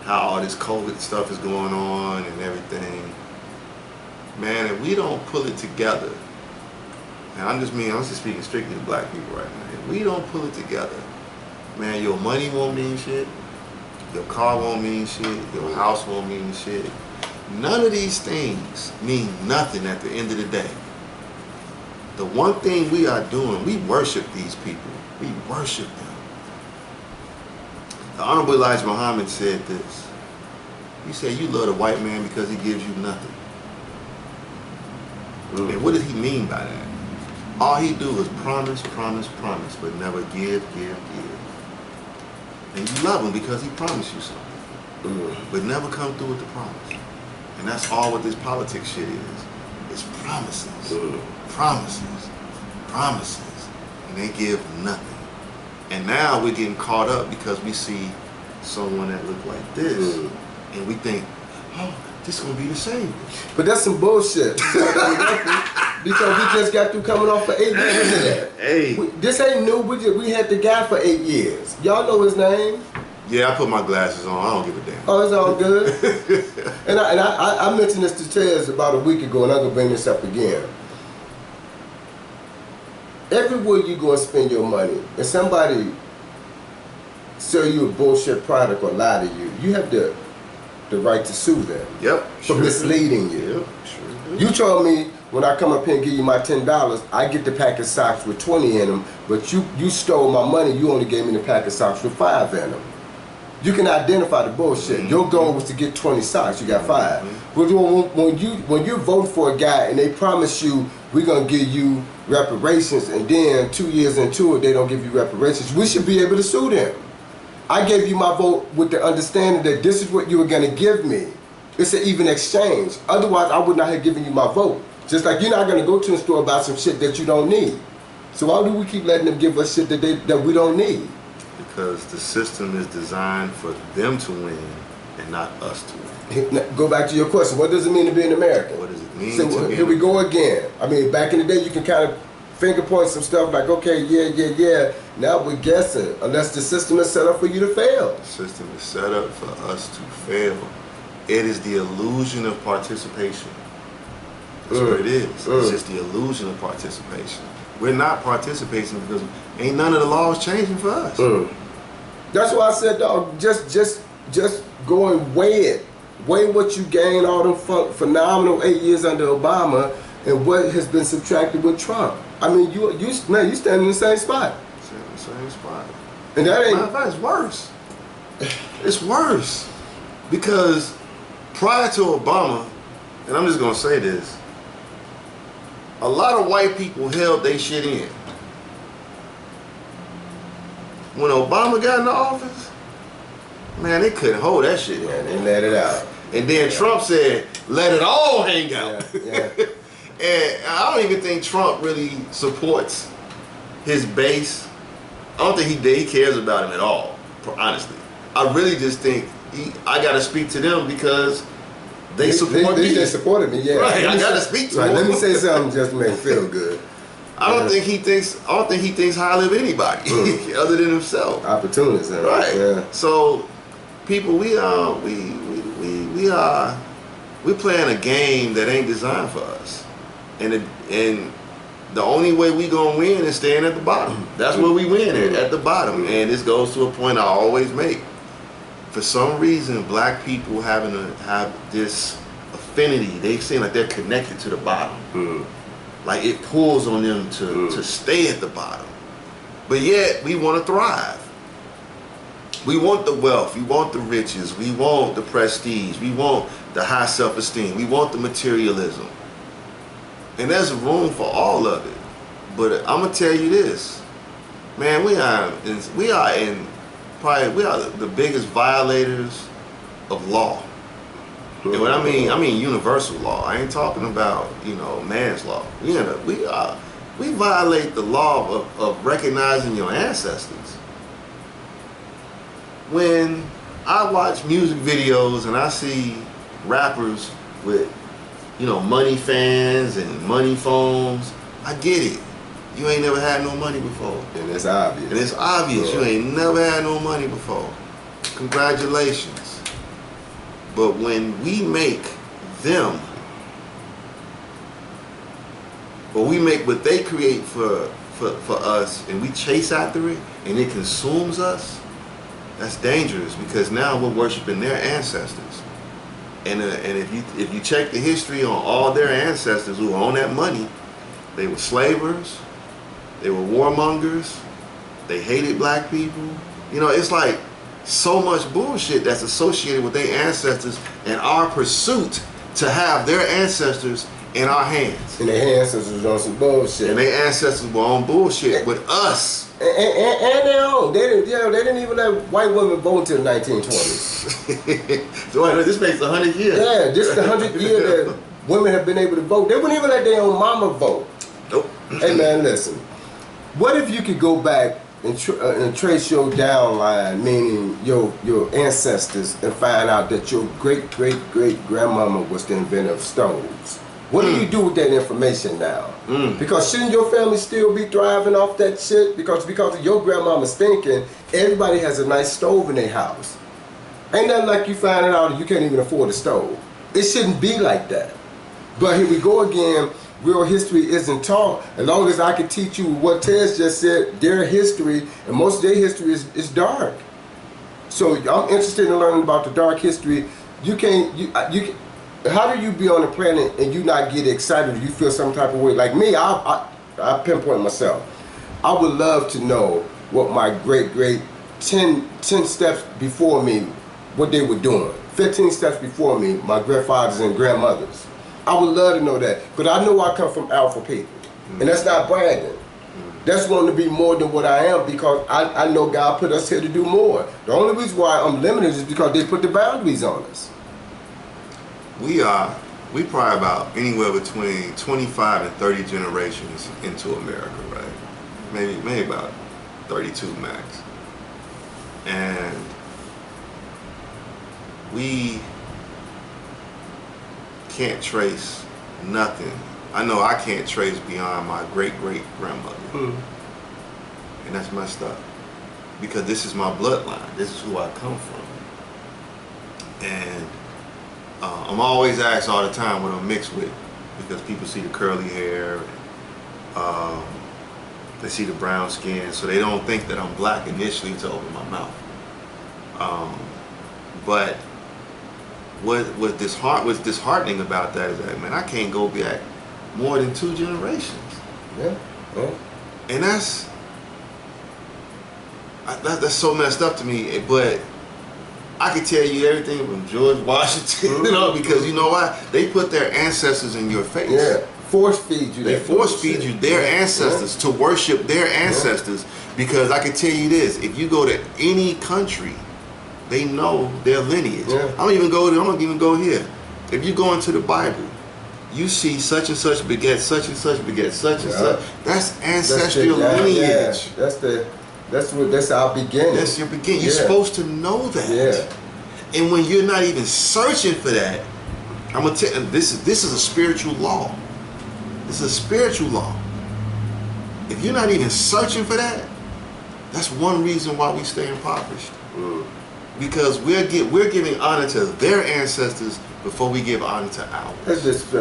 how all this COVID stuff is going on and everything? Man, if we don't pull it together, and I'm just speaking strictly to black people right now. If we don't pull it together, man, your money won't mean shit. Your car won't mean shit. Your house won't mean shit. None of these things mean nothing at the end of the day. The one thing we are doing, we worship these people. We worship them. The Honorable Elijah Muhammad said this. He said, you love the white man because he gives you nothing. And what did he mean by that? All he do is promise, promise, promise, but never give, give, give. And you love him because he promised you something, but never come through with the promise. And that's all what this politics shit is. It's promises, promises, promises, and they give nothing. And now we're getting caught up because we see someone that look like this, and we think, oh, this is gonna be the same.
But that's some bullshit. Because we just got through coming off for 8 years of that.
Hey.
This ain't new. We had the guy for 8 years. Y'all know his name?
Yeah, I put my glasses on. I don't give a damn.
Oh, it's all good. and I mentioned this to Tez about a week ago, and I'm gonna bring this up again. Everywhere you go and spend your money, and somebody sell you a bullshit product or lie to you, you have the right to sue them.
Yep.
For misleading you.
Yep. Sure.
You told me when I come up here and give you my $10, I get the pack of socks with 20 in them, but you stole my money, you only gave me the pack of socks with 5 in them. You can identify the bullshit. Your goal was to get 20 socks, you got 5. But when you vote for a guy and they promise you, we're gonna give you reparations, and then 2 years into it, they don't give you reparations, we should be able to sue them. I gave you my vote with the understanding that this is what you were gonna give me. It's an even exchange. Otherwise, I would not have given you my vote. Just like you're not gonna go to the store and buy some shit that you don't need. So why do we keep letting them give us shit that we don't need?
Because the system is designed for them to win and not us to win.
Go back to your question. What does it mean to be an American?
What does it mean
so
to be
here we go again. I mean, back in the day, you can kind of finger point some stuff like, okay, yeah. Now we're guessing, unless the system is set up for you to fail.
The system is set up for us to fail. It is the illusion of participation. That's what it is. It's just the illusion of participation. We're not participating because ain't none of the laws changing for us.
That's why I said, dog, just go and weigh it. Weigh what you gained all them phenomenal 8 years under Obama and what has been subtracted with Trump. I mean, you stand in the same spot.
Stand in the same spot.
And that ain't.
Matter of fact, it's worse. It's worse because prior to Obama, and I'm just gonna say this, a lot of white people held their shit in. When Obama got in the office, man, they couldn't hold that shit.
Yeah, they let it out.
And then Trump said, let it all hang out.
Yeah.
And I don't even think Trump really supports his base. I don't think he cares about him at all, honestly. I really just think I got to speak to them because they support me.
They supported me, yeah.
Right, I got to speak to them.
Let me say something just to make me feel good.
I don't think he thinks highly of anybody other than himself.
Opportunists,
right?
Yeah.
So, people, we playing a game that ain't designed for us, and the only way we gonna win is staying at the bottom. That's where we win at the bottom, and this goes to a point I always make. For some reason, black people have this affinity. They seem like they're connected to the bottom. Like it pulls on them to stay at the bottom. But yet, we want to thrive. We want the wealth, we want the riches, we want the prestige, we want the high self-esteem, we want the materialism. And there's room for all of it. But I'm going to tell you this, man, we are the biggest violators of law. And what I mean universal law. I ain't talking about, man's law. We violate the law of recognizing your ancestors. When I watch music videos and I see rappers with, money fans and money phones, I get it. You ain't never had no money before.
And it's obvious.
And it's obvious. You ain't never had no money before. Congratulations. But when we make them, or we make what they create for for us, and we chase after it, and it consumes us, that's dangerous, because now we're worshiping their ancestors. And if you check the history on all their ancestors who own that money, they were slavers, they were warmongers, they hated black people. You know, it's like so much bullshit that's associated with their ancestors and our pursuit to have their ancestors in our hands.
And their ancestors on some bullshit.
And their ancestors were on bullshit with us.
And their own. They didn't even let white women vote until the 1920s.
So this makes 100 years.
Yeah, just the 100 years that women have been able to vote. They wouldn't even let their own mama vote.
Nope.
Hey man, listen. What if you could go back and trace your downline, meaning your ancestors, and find out that your great-great-great-grandmama was the inventor of stoves? What do you do with that information now? Because shouldn't your family still be thriving off that shit? Because of your grandmama's thinking, everybody has a nice stove in their house. Ain't nothing like you finding out you can't even afford a stove. It shouldn't be like that. But here we go again. Real history isn't taught. As long as I can teach you what Tez just said, their history, and most of their history is dark. So I'm interested in learning about the dark history. How do you be on the planet and you not get excited? You feel some type of way? Like me, I pinpoint myself. I would love to know what my great 10 steps before me, what they were doing. 15 steps before me, my grandfathers and grandmothers. I would love to know that, but I know I come from alpha people, and that's not bragging. That's wanting to be more than what I am, because I know God put us here to do more. The only reason why I'm limited is because they put the boundaries on us. We
probably about anywhere between 25 and 30 generations into America, right? Maybe about 32 max. And we can't trace nothing. I know I can't trace beyond my great-great-grandmother. And that's messed up, because this is my bloodline. This is who I come from. And I'm always asked all the time what I'm mixed with, because people see the curly hair, they see the brown skin, so they don't think that I'm black initially to open my mouth. But what's disheartening about that is that, man, I can't go back more than 2 generations.
Yeah.
And that's so messed up to me. But I can tell you everything from George Washington, you know, because you know why? They put their ancestors in your face.
Yeah. Force feed you.
They force feed you their ancestors to worship their ancestors. Because I can tell you this: if you go to any country, they know their lineage. I'm not even go here. If you go into the Bible, you see such and such beget such and such beget such and such. That's ancestral lineage.
That's our beginning.
That's your beginning. You're supposed to know that. And when you're not even searching for that, I'm gonna tell you, this is a spiritual law. This is a spiritual law. If you're not even searching for that, that's one reason why we stay impoverished. Because we're giving honor to their ancestors before we give honor to ours.
That's just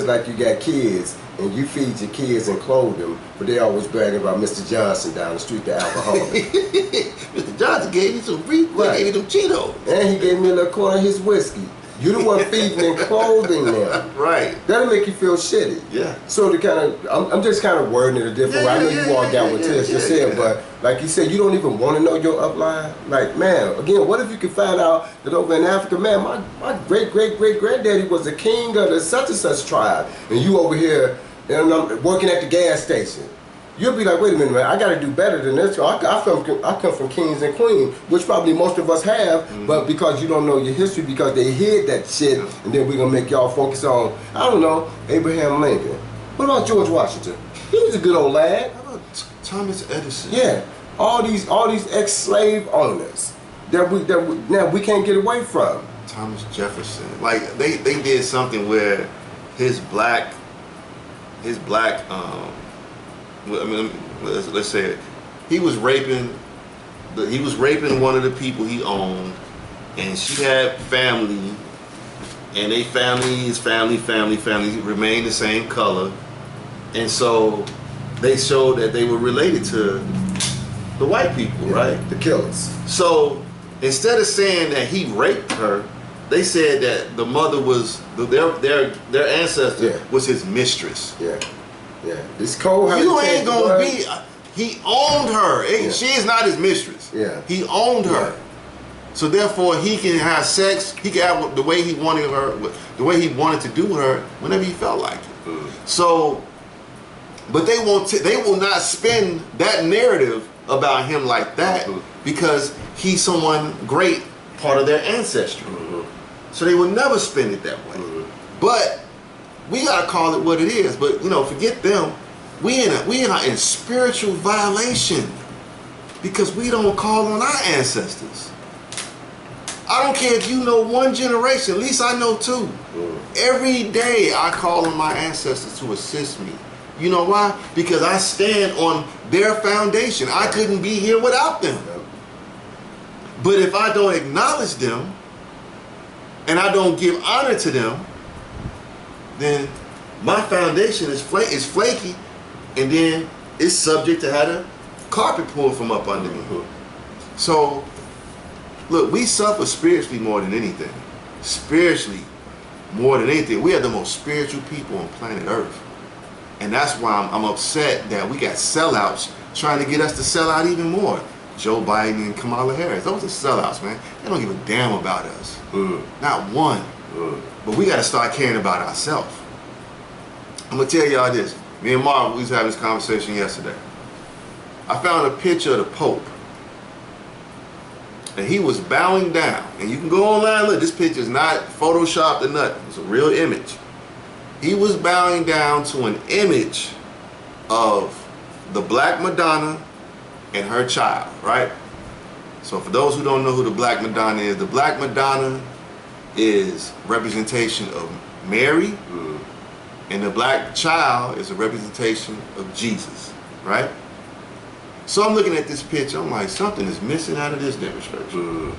like you got kids and you feed your kids and clothe them, but they always bragging about Mr. Johnson down the street, the alcoholic.
Mr. Johnson gave me some gave me them Cheetos.
And he gave me a little corner of his whiskey. You the one feeding and clothing them.
Right.
That'll make you feel shitty.
Yeah.
So I'm just kind of wording it a different way. I know you all got what Tez just said, but like you said, you don't even want to know your upline. Like, man, again, what if you could find out that over in Africa, man, my great-great-great-granddaddy was the king of the such and such tribe, and you over here and I'm working at the gas station. You'll be like, wait a minute, man, I got to do better than this. I come from kings and queens, which probably most of us have, but because you don't know your history, because they hid that shit, and then we're going to make y'all focus on, I don't know, Abraham Lincoln. What about George Washington? He was a good old lad.
How about Thomas Edison?
Yeah, all these ex-slave owners that we can't get away from.
Thomas Jefferson. Like, they did something where his black let's say it. He was raping one of the people he owned, and she had family, and they his family remained the same color, and so they showed that they were related to the white people, right?
The killers.
So instead of saying that he raped her, they said that the mother was their ancestor was his mistress.
Yeah. It's cold how
you ain't gonna be. He owned her. She is not his mistress.
Yeah.
He owned her. So therefore, he can have sex. He can have the way he wanted her, the way he wanted to do with her, whenever he felt like it. So, but they will not spin that narrative about him like that because he's someone great, part of their ancestry. So they will never spin it that way. But we gotta call it what it is. But forget them. We are in spiritual violation because we don't call on our ancestors. I don't care if you know one generation, at least I know two. Every day I call on my ancestors to assist me. You know why? Because I stand on their foundation. I couldn't be here without them. But if I don't acknowledge them and I don't give honor to them, then my foundation is flaky, and then it's subject to have the carpet pulled from up under me. So, look, we suffer spiritually more than anything. Spiritually more than anything. We are the most spiritual people on planet Earth. And that's why I'm upset that we got sellouts trying to get us to sell out even more. Joe Biden and Kamala Harris. Those are sellouts, man. They don't give a damn about us. Not one. But we got to start caring about ourselves. I'm going to tell y'all this. Me and Marvin, we was having this conversation yesterday. I found a picture of the Pope. And he was bowing down. And you can go online, look, this picture is not photoshopped or nothing. It's a real image. He was bowing down to an image of the Black Madonna and her child, right? So for those who don't know who the Black Madonna is, the Black Madonna is representation of Mary, and the black child is a representation of Jesus, right? So I'm looking at this picture, I'm like, something is missing out of this demonstration.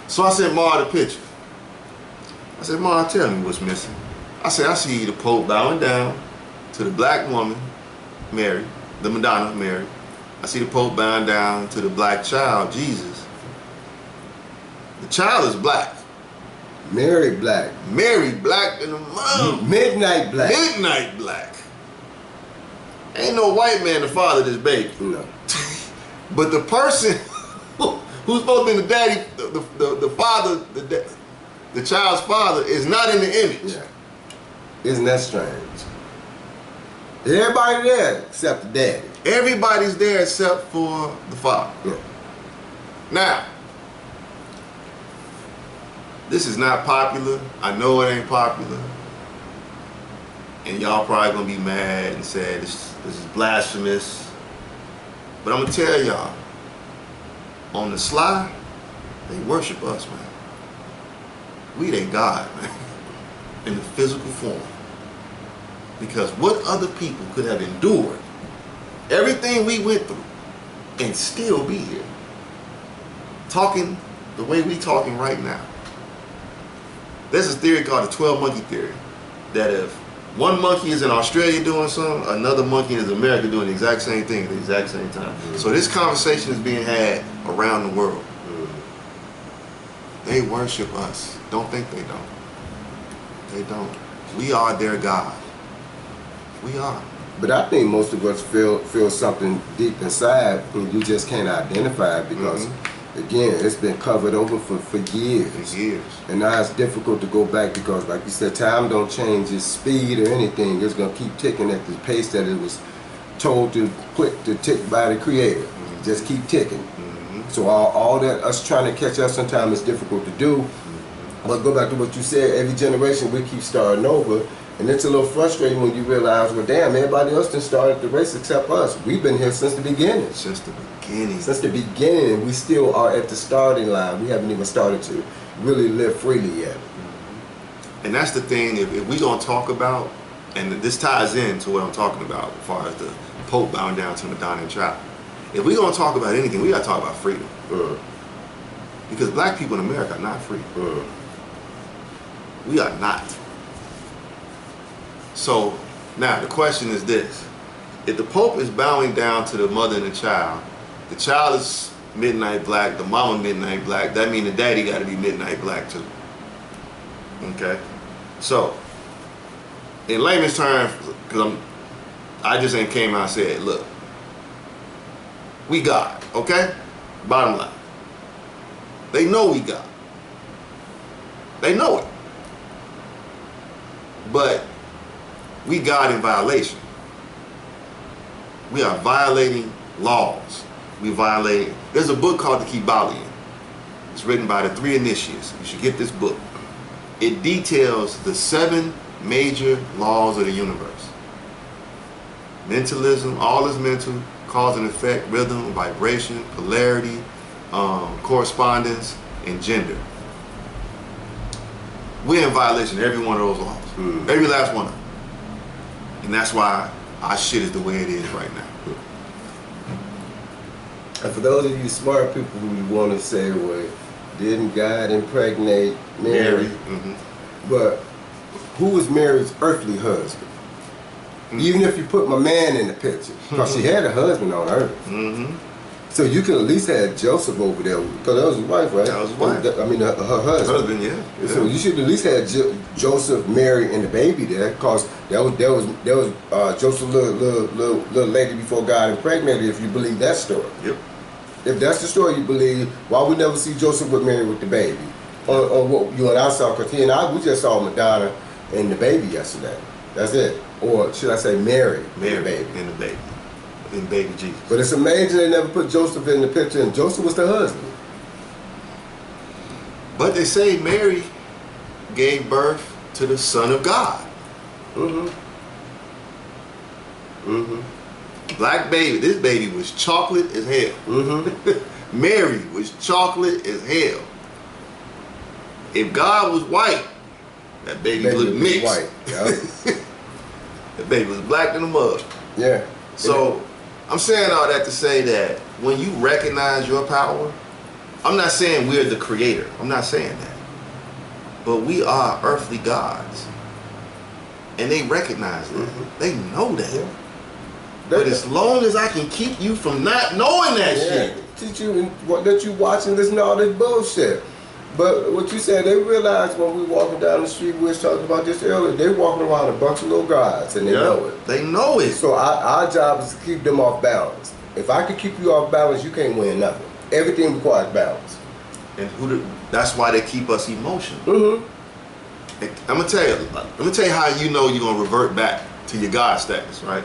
So I sent Ma the picture. I said, Ma, tell me what's missing. I said, I see the Pope bowing down to the black woman, Mary, the Madonna, Mary. I see the Pope bowing down to the black child, Jesus. The child is black.
Mary black.
Mary black in the mom.
Midnight black.
Midnight black. Ain't no white man to father this baby.
No.
But the person who's supposed to be the daddy, the father, the child's father is not in the image.
Yeah. Isn't that strange? Everybody there except the daddy.
Everybody's there except for the father.
Yeah.
Now, this is not popular. I know it ain't popular. And y'all probably gonna be mad and say this is blasphemous. But I'm gonna tell y'all, on the sly, they worship us, man. We they God, man, in the physical form. Because what other people could have endured everything we went through and still be here, talking the way we talking right now. There's a theory called the 12 monkey theory, that if one monkey is in Australia doing something, another monkey is in America doing the exact same thing at the exact same time. So this conversation is being had around the world. They worship us. Don't think they don't. They don't. We are their God. We are.
But I think most of us feel something deep inside and you just can't identify it because again, it's been covered over for years.
For years. And
now it's difficult to go back because, like you said, time don't change its speed or anything. It's going to keep ticking at the pace that it was told to tick by the Creator. Just keep ticking. So all that, us trying to catch up sometimes is difficult to do. But go back to what you said, every generation we keep starting over. And it's a little frustrating when you realize, well, damn, everybody else done started the race except us. We've been here since the beginning.
Since the beginning.
Since the beginning, and we still are at the starting line. We haven't even started to really live freely yet.
And that's the thing, if we're going to talk about, and this ties into what I'm talking about as far as the Pope bowing down to Madonna and Child. If we're going to talk about anything, we got to talk about freedom. Because black people in America are not free. We are not. So Now, the question is this. If the Pope is bowing down to the mother and the child is midnight black, the mama midnight black, that means the daddy got to be midnight black too. Okay? So, in layman's terms, because I just ain't came out and said, look, we God, okay? Bottom line. They know we God. They know it. But we God in violation. We are violating laws. We violating. There's a book called The Kybalion. It's written by the 3 initiates. You should get this book. It details the 7 major laws of the universe. Mentalism, all is mental, cause and effect, rhythm, vibration, polarity, correspondence, and gender. We're in violation of every one of those laws. Every last one of them. And that's why our shit is the way it is right now.
And for those of you smart people who want to say, well, didn't God impregnate Mary? But who was Mary's earthly husband? Even if you put my man in the picture, because she had a husband on earth. So you could at least have Joseph over there, because that was his wife, right?
That was his wife.
I mean, her husband.
Yeah.
So you should at least have Joseph, Mary, and the baby there, because that was Joseph's little lady before God impregnated, if you believe that story.
Yep.
If that's the story you believe, why we never see Joseph with Mary with the baby? On what you and I saw, because he and I, we just saw Madonna and the baby yesterday. That's it. Or should I say Mary and the baby.
And the baby. And baby Jesus.
But it's amazing they never put Joseph in the picture, and Joseph was the husband.
But they say Mary gave birth to the Son of God. Black baby, this baby was chocolate as hell. Mary was chocolate as hell. If God was white, that baby looked mixed.
White. Yep.
That baby was black than a mug.
Yeah.
So I'm saying all that to say that when you recognize your power, I'm not saying we're the creator. I'm not saying that. But we are earthly gods. And they recognize that. They know that.
Yeah.
But as long as I can keep you from not knowing that shit.
Teach you that you watching this and all this bullshit. But what you said, they realize when we walking down the street, we was talking about this earlier, they walking around a bunch of little guys and they know it.
They know it.
So our job is to keep them off balance. If I can keep you off balance, you can't win nothing. Everything requires balance.
And that's why they keep us emotional. I'm gonna tell you how you know you're gonna revert back to your God status, right?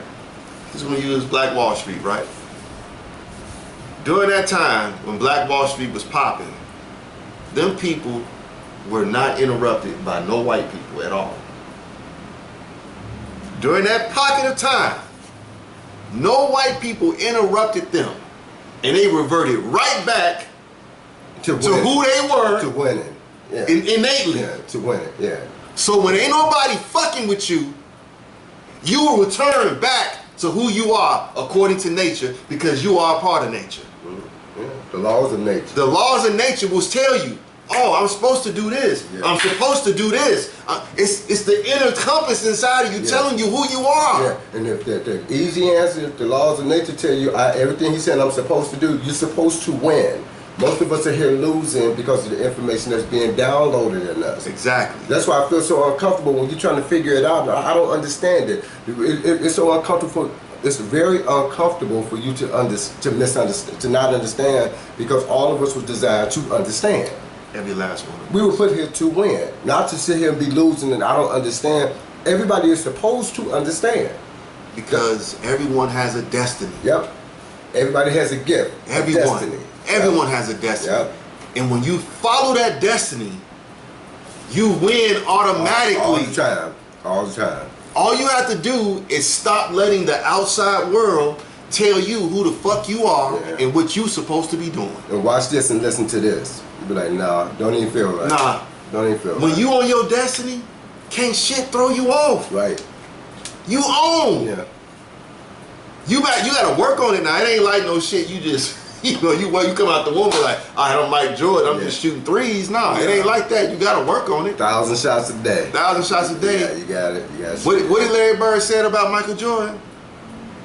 This is when you was Black Wall Street, right? During that time when Black Wall Street was popping, them people were not interrupted by no white people at all. During that pocket of time, no white people interrupted them, and they reverted right back to who they were.
To winning. Yeah.
Innately.
Yeah, to winning, yeah.
So when ain't nobody fucking with you, you will return back to who you are according to nature, because you are a part of nature.
Yeah. The laws of nature.
The laws of nature will tell you, oh, I'm supposed to do this. Yeah. I'm supposed to do this. It's the inner compass inside of you telling you who you are.
Yeah, and if the easy answer, if the laws of nature tell you everything he said I'm supposed to do, you're supposed to win. Most of us are here losing because of the information that's being downloaded in us.
Exactly.
That's why I feel so uncomfortable when you're trying to figure it out. I don't understand it. It's so uncomfortable. It's very uncomfortable for you to misunderstand, to not understand, because all of us were designed to understand.
Every last one.
We were put here to win, not to sit here and be losing and I don't understand. Everybody is supposed to understand.
Because everyone has a destiny.
Yep. Everybody has a gift.
Everyone.
A destiny.
Everyone has a destiny.
Yep.
And when you follow that destiny, you win automatically.
All the time. All the time.
All you have to do is stop letting the outside world tell you who the fuck you are and what you're supposed to be doing.
And watch this and listen to this. You be like, nah, don't even feel right.
Nah.
Don't even feel right.
When you on your destiny, can't shit throw you off.
Right.
You own.
Yeah.
You gotta work on it now. It ain't like no shit you just You know, you come out the womb like, all right, I'm Mike Jordan, I'm just shooting threes. Nah, it ain't like that. You gotta work on it.
1,000 shots a day.
1,000 shots a day.
Yeah, you got it. You got it.
What did Larry Bird said about Michael Jordan?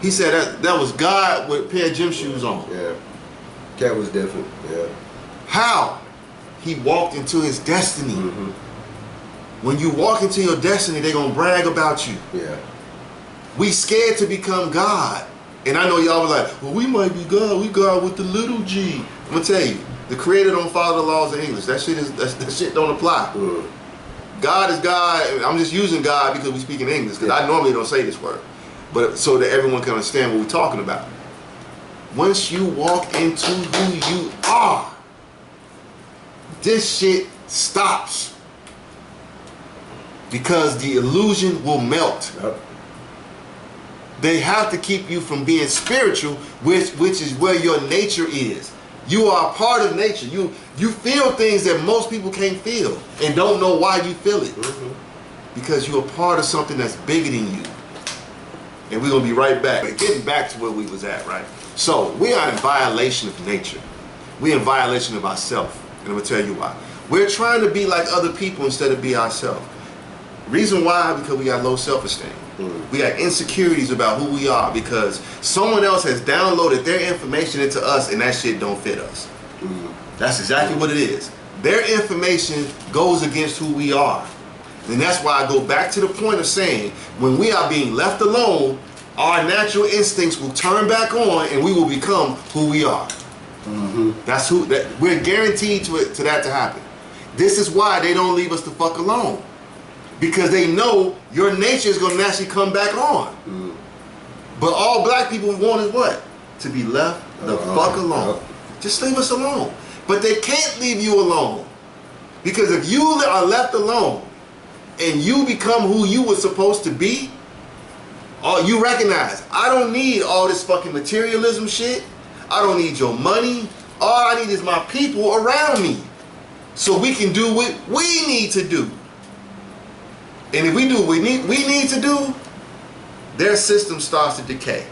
He said that was God with a pair of gym shoes on.
Yeah. Cat was different. Yeah.
How? He walked into his destiny. When you walk into your destiny, they're gonna brag about you.
Yeah.
We scared to become God. And I know y'all was like, well, we might be God. We God with the little G. I'm gonna tell you, the Creator don't follow the laws of English. That shit don't apply. God is God. I'm just using God because we speak in English, because I normally don't say this word, but so that everyone can understand what we're talking about. Once you walk into who you are, this shit stops, because the illusion will melt.
Yep.
They have to keep you from being spiritual, which is where your nature is. You are a part of nature. You feel things that most people can't feel and don't know why you feel it. Because you're a part of something that's bigger than you. And we're gonna be right back. Getting back to where we was at, right? So we are in violation of nature. We're in violation of ourselves. And I'm gonna tell you why. We're trying to be like other people instead of be ourselves. Reason why? Because we got low self-esteem. We got insecurities about who we are because someone else has downloaded their information into us and that shit don't fit us. That's exactly what it is. Their information goes against who we are. And that's why I go back to the point of saying, when we are being left alone, our natural instincts will turn back on and we will become who we are. That's we're guaranteed to that to happen. This is why they don't leave us the fuck alone. Because they know your nature is going to naturally come back on. But all black people want is what? To be left the fuck alone. Just leave us alone. But they can't leave you alone. Because if you are left alone and you become who you were supposed to be, you recognize, I don't need all this fucking materialism shit. I don't need your money. All I need is my people around me. So we can do what we need to do. And if we do what we need to do, their system starts to decay.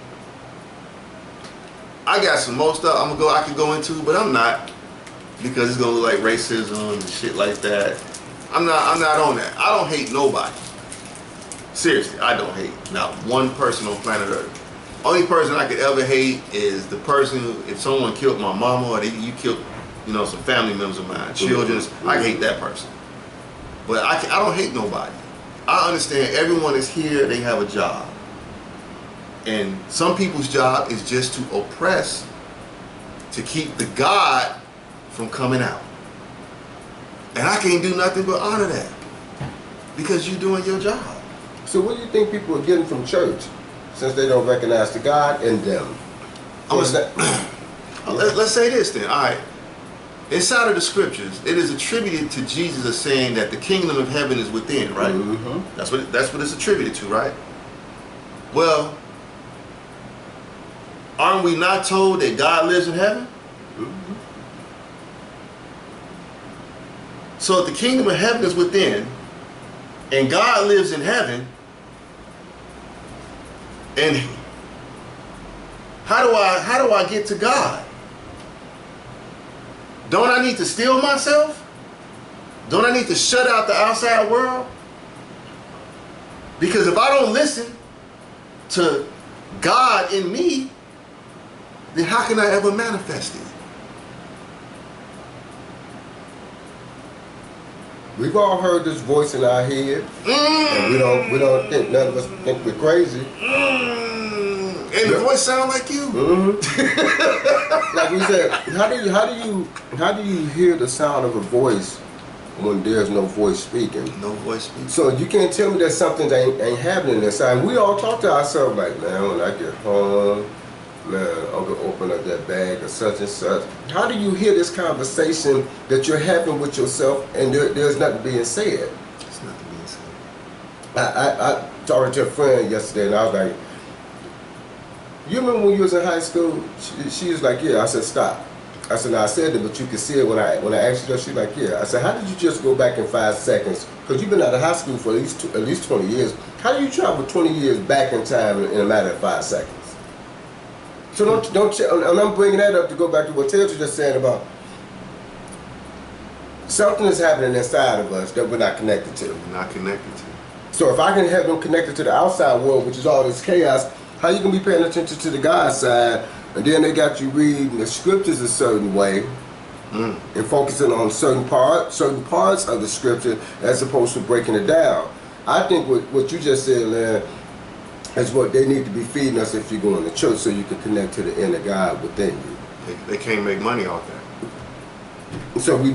I got some more stuff I could go into, but I'm not, because it's gonna look like racism and shit like that. I'm not on that. I don't hate nobody. Seriously, I don't hate not one person on planet Earth. Only person I could ever hate is the person if someone killed my mama or you killed, some family members of mine, children. I hate that person. But I don't hate nobody. I understand everyone is here, they have a job. And some people's job is just to oppress, to keep the God from coming out. And I can't do nothing but honor that. Because you're doing your job.
So what do you think people are getting from church, since they don't recognize the God in them?
Let's say this then, all right. Inside of the scriptures, it is attributed to Jesus as saying that the kingdom of heaven is within, right? That's what it's attributed to, right? Well, aren't we not told that God lives in heaven? So if the kingdom of heaven is within, and God lives in heaven, and how do I get to God? Don't I need to steal myself? Don't I need to shut out the outside world? Because if I don't listen to God in me, then how can I ever manifest it?
We've all heard this voice in our head, and we don't think, none of us think we're crazy.
And the voice sound like you.
Like we said, how do you hear the sound of a voice when there's no voice speaking?
No voice speaking.
So you can't tell me that something ain't happening inside. We all talk to ourselves like, man, when I get home, man, I'm gonna open up that bag of such and such. How do you hear this conversation that you're having with yourself and there's nothing being said?
There's nothing being said.
I talked to a friend yesterday and I was like, you remember when you was in high school? She was like, yeah. I said, stop. I said, no, I said it, but you can see it when I asked you that. She's like, yeah. I said, how did you just go back in 5 seconds? Because you've been out of high school for at least 20 years. How do you travel 20 years back in time in a matter of 5 seconds? So don't and I'm bringing that up to go back to what Tez was just saying about something is happening inside of us that we're not connected to.
We're not connected to.
So if I can have them connected to the outside world, which is all this chaos, how you can be paying attention to the God side, and then they got you reading the scriptures a certain way, and focusing on certain parts of the scripture as opposed to breaking it down. I think what you just said, Lynn, is what they need to be feeding us if you're going to church, so you can connect to the inner God within you.
They can't make money off that.
So are we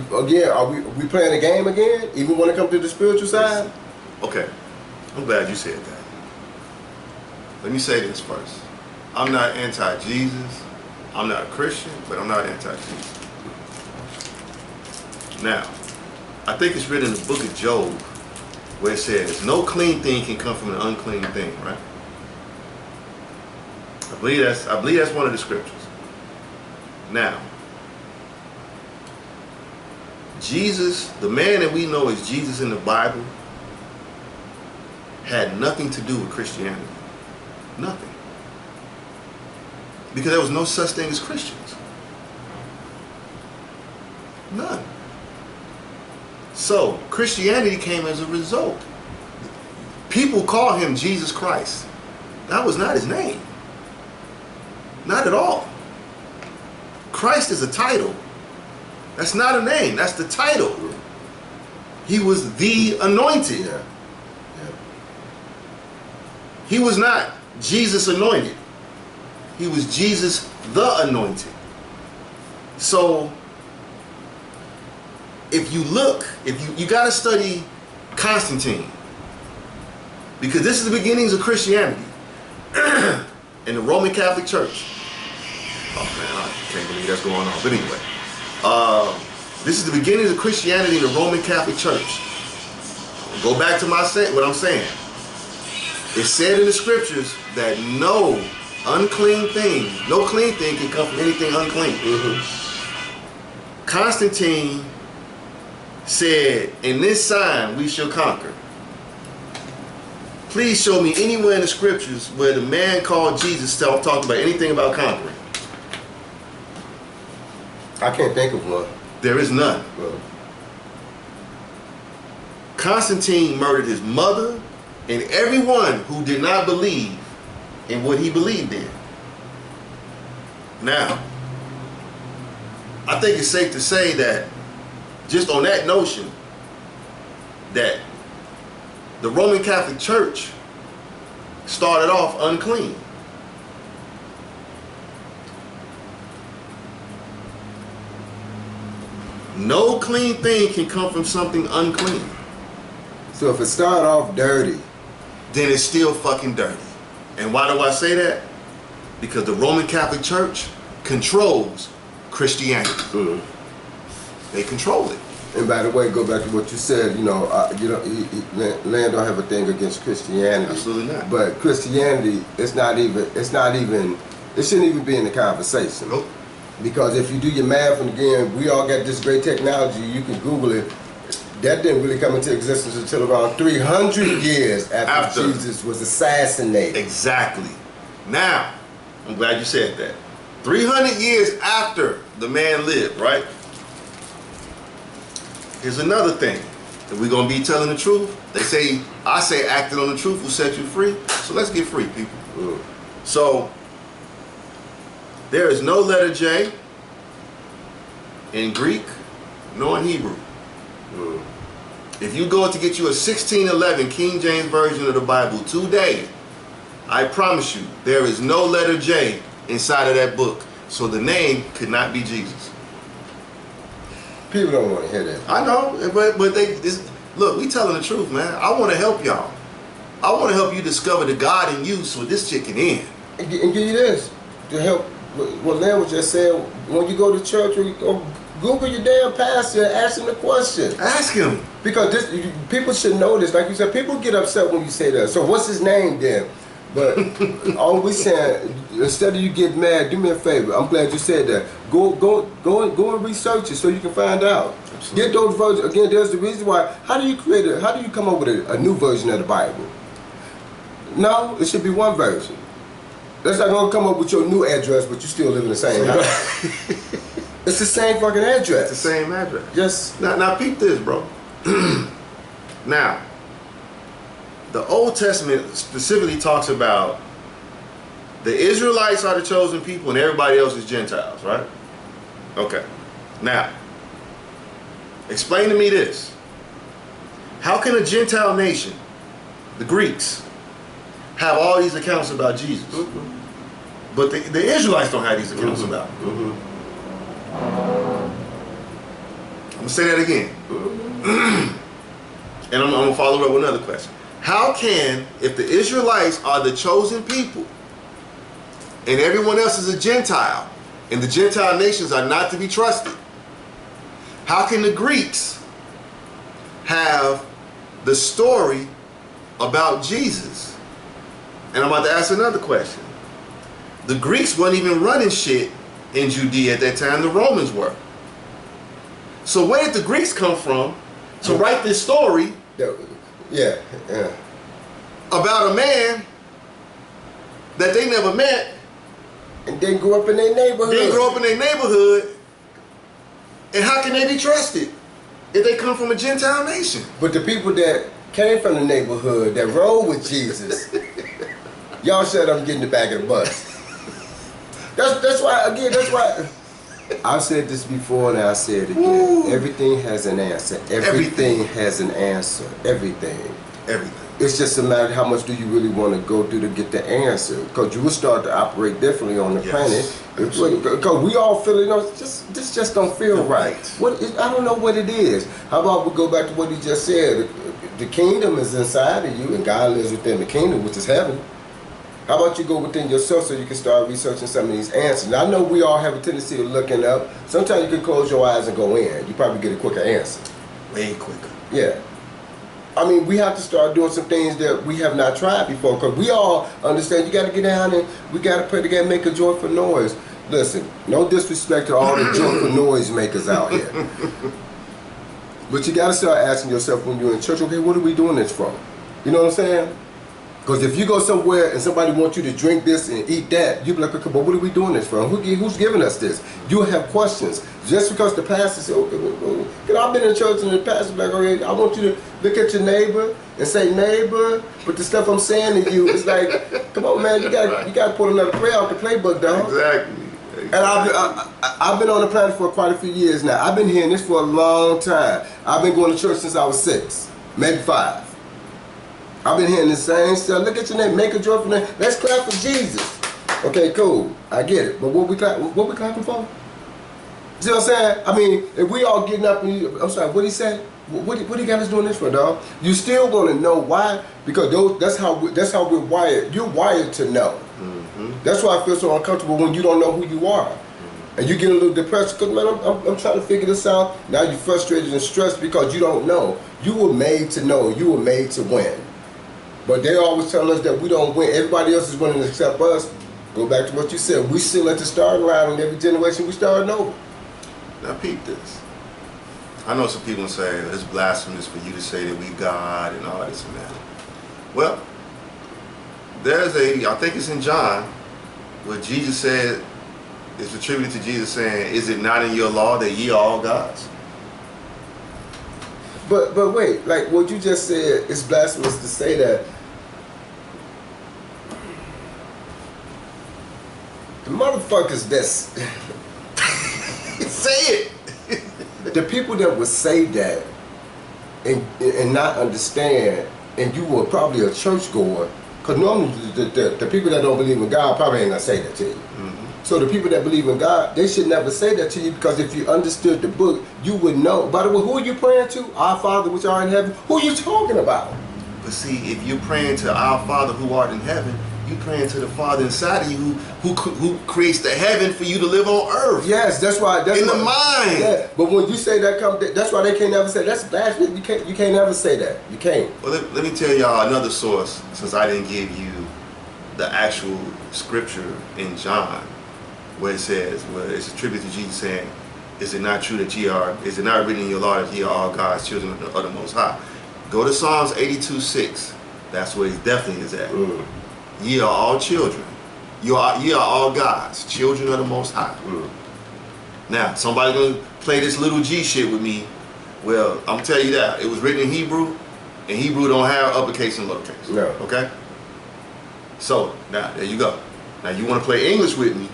playing a game again, even when it comes to the spiritual side?
Okay, I'm glad you said that. Let me say this first. I'm not anti-Jesus. I'm not a Christian, but I'm not anti-Jesus. Now, I think it's written in the book of Job where it says, no clean thing can come from an unclean thing, right? I believe that's one of the scriptures. Now, Jesus, the man that we know as Jesus in the Bible, had nothing to do with Christianity. Nothing. Because there was no such thing as Christians. None. So, Christianity came as a result. People call him Jesus Christ. That was not his name. Not at all. Christ is a title. That's not a name. That's the title. He was the anointed.
Yeah.
He was not Jesus anointed. He was Jesus the anointed. So, if you look, you got to study Constantine, because this is the beginnings of Christianity in the Roman Catholic Church. Oh man, I can't believe that's going on. But anyway, this is the beginnings of Christianity in the Roman Catholic Church. Go back to what I'm saying. It said in the scriptures that no clean thing can come from anything unclean. Constantine said, in this sign we shall conquer. Please show me anywhere in the scriptures where the man called Jesus talked about anything about conquering.
I can't think of one.
There is none.
Well,
Constantine murdered his mother and everyone who did not believe in what he believed in. Now, I think it's safe to say that just on that notion that the Roman Catholic Church started off unclean. No clean thing can come from something unclean.
so if it started off dirty,
then it's still fucking dirty. And why do I say that? Because the Roman Catholic Church controls Christianity. They control it.
and by the way, go back to what you said. Land don't have a thing against Christianity.
Absolutely not.
But Christianity, it shouldn't even be in the conversation.
Nope.
Because if you do your math, and again, we all got this great technology, you can Google it. That didn't really come into existence until around 300 years after Jesus was assassinated.
Exactly. Now, I'm glad you said that. 300 years after the man lived, right? Here's another thing. If we're going to be telling the truth, I say acting on the truth will set you free. So let's get free, people. So, there is no letter J in Greek nor in Hebrew. If you go to get you a 1611 King James Version of the Bible today, I promise you, there is no letter J inside of that book. So the name could not be Jesus.
People don't want to hear that.
I know, but look, we telling the truth, man. I want to help y'all. I want to help you discover the God in you so this shit can end.
And give you this, to help what Len was just saying, when you go to church, or Google your damn pastor and ask him the question.
Ask him.
Because people should know this. Like you said, people get upset when you say that. So what's his name then? But all we saying, instead of you get mad, do me a favor. I'm glad you said that. Go and research it so you can find out. Absolutely. Get those versions. Again, there's the reason why. How do you come up with a new version of the Bible? No, it should be one version. Let's not gonna come up with your new address, but you still live in the same house. It's the same fucking address.
It's the same address.
Just
now peep this, bro. Now, the Old Testament specifically talks about the Israelites are the chosen people and everybody else is Gentiles, right? Okay. Now, explain to me this. How can a Gentile nation, the Greeks, have all these accounts about Jesus, but the Israelites don't have these accounts about him? I'm going to say that again. And I'm going to follow up with another question. How can, if the Israelites are the chosen people and everyone else is a Gentile and the Gentile nations are not to be trusted, how can the Greeks have the story about Jesus? And I'm about to ask another question. The Greeks weren't even running shit in Judea at that time. The Romans were. So where did the Greeks come from to write this story about a man that they never met
and then grew up in their neighborhood?
And how can they be trusted if they come from a Gentile nation?
But the people that came from the neighborhood that rolled with Jesus, y'all said I'm getting the back of the bus. That's why I've said this before and I'll say it again.
Ooh.
Everything has an answer. Everything has an answer. Everything. It's just a matter of how much do you really want to go through to get the answer. Because you will start to operate differently on the planet. Because we all feel, this just don't feel right. I don't know what it is. How about we go back to what he just said? The kingdom is inside of you and God lives within the kingdom, which is heaven. How about you go within yourself so you can start researching some of these answers? Now, I know we all have a tendency of looking up. Sometimes you can close your eyes and go in. You probably get a quicker answer.
Way quicker.
Yeah. I mean, we have to start doing some things that we have not tried before, because we all understand you got to get down and we got to pray together and make a joyful noise. Listen, no disrespect to all the joyful noise makers out here. But you got to start asking yourself when you're in church, okay, what are we doing this from? You know what I'm saying? Because if you go somewhere and somebody wants you to drink this and eat that, you'll be like, okay, but what are we doing this from? Who's giving us this? You'll have questions. Just because the pastor says, okay, I've been in church and the pastor's like, okay, I want you to look at your neighbor and say, neighbor, but the stuff I'm saying to you, it's like, come on, man, you got to put another prayer out the playbook, dog.
Exactly.
And I've been on the planet for quite a few years now. I've been hearing this for a long time. I've been going to church since I was 6, maybe 5. I've been hearing the same stuff. Look at your name, make a joyful name. Let's clap for Jesus. Okay, cool. I get it. But what we clapping for? See what I'm saying? I mean, if we all getting up and I'm sorry, what he said? What he got us doing this for, dog? You still want to know why? Because that's how we're wired. You're wired to know. Mm-hmm. That's why I feel so uncomfortable when you don't know who you are. And you get a little depressed because, man, I'm trying to figure this out. Now you're frustrated and stressed because you don't know. You were made to know. You were made to win. But they always tell us that we don't win. Everybody else is winning except us. Go back to what you said. We still at the starting line, and every generation we starting over.
Now peep this. I know some people say it's blasphemous for you to say that we God and all this and that. Well, I think it's in John, where Jesus said, it's attributed to Jesus saying, is it not in your law that ye are all gods?
But wait, like what you just said, it's blasphemous to say that. The motherfuckers that's
say it.
The people that would say that and not understand, and you were probably a churchgoer, because normally the people that don't believe in God probably ain't gonna say that to you. Mm-hmm. So the people that believe in God, they should never say that to you, because if you understood the book, you would know. By the way, who are you praying to? Our Father which art in heaven. Who are you talking about?
But see, if you're praying to our Father who art in heaven, you praying to the Father inside of you who creates the heaven for you to live on earth.
Yes, that's why.
The mind.
Yeah, but when you say that, that's why they can't never say that's blasphemy. You can't never say that. You can't.
Well, let me tell y'all another source, since I didn't give you the actual scripture in John, where it says, where it's attributed to Jesus saying, is it not true that is it not written in your law that ye are all God's children of the Most High? Go to Psalms 82:6. That's where it definitely is at. Ye are all children You are all gods, children of the Most High. Now, somebody gonna play this little G shit with me. Well, I'm telling you that it was written in Hebrew, and Hebrew don't have uppercase and lowercase.
No.
Okay. So now there you go. Now you want to play English with me?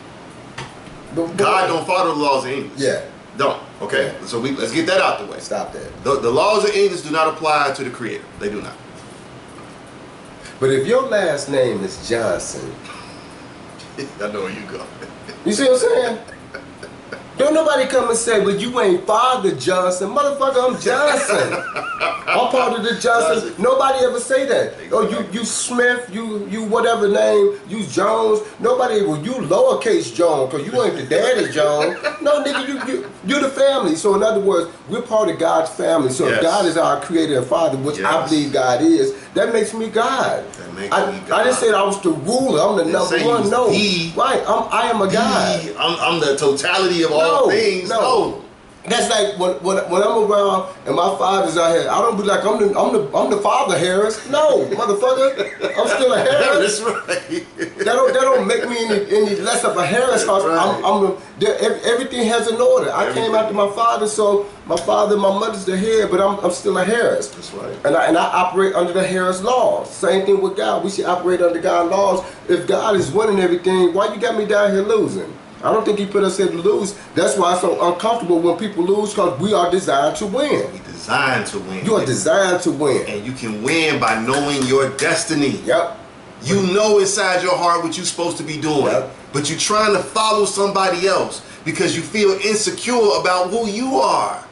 But
God don't follow the laws of English.
Yeah.
Don't. Okay.
Yeah.
So let's get that out the way.
Stop that.
The laws of English do not apply to the Creator. They do not.
But if your last name is Johnson,
I know where you go.
you see what I'm saying? Don't nobody come and say, "Well, you ain't Father Johnson." Motherfucker, I'm Johnson. I'm part of the Johnson. Nobody ever say that.
Exactly.
Oh, you Smith, you whatever name, you Jones. Nobody, well, you lowercase Jones, because you ain't the daddy Jones. No, nigga, you the family. So in other words, we're part of God's family. So
Yes.
if God is our creator and father, which I
Yes.
believe God is, that makes me God.
That makes me God.
I didn't say I was the ruler. I'm the
Didn't
number
say you
one.
was
No.
the-
Right. I am a God.
I'm the totality of all things. No.
That's like when I'm around and my father's out here. I don't be like I'm the father Harris. No, motherfucker, I'm still a Harris.
That's right.
That don't make me any less of a Harris. Cause
Right.
everything has an order. I came after my father, so my father, my mother's the head, but I'm still a Harris.
That's right.
And I operate under the Harris laws. Same thing with God. We should operate under God's laws. If God is winning everything, why you got me down here losing? I don't think he put us here to lose. That's why it's so uncomfortable when people lose, because we are designed to win.
We designed to win.
You are designed to win.
And you can win by knowing your destiny.
Yep.
You know inside your heart what you're supposed to be doing.
Yep.
But you're trying to follow somebody else because you feel insecure about who you are.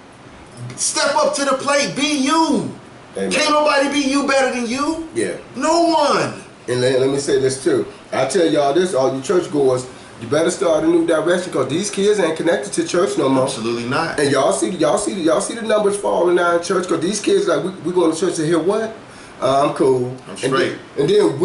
Step up to the plate. Be you.
Amen.
Can't nobody be you better than you.
Yeah.
No one.
And let me say this too. I tell y'all this, all you churchgoers, you better start a new direction, because these kids ain't connected to church no more.
Absolutely not.
And y'all see the numbers falling down in church, because these kids like we going to church to hear what? I'm cool.
I'm straight.
And then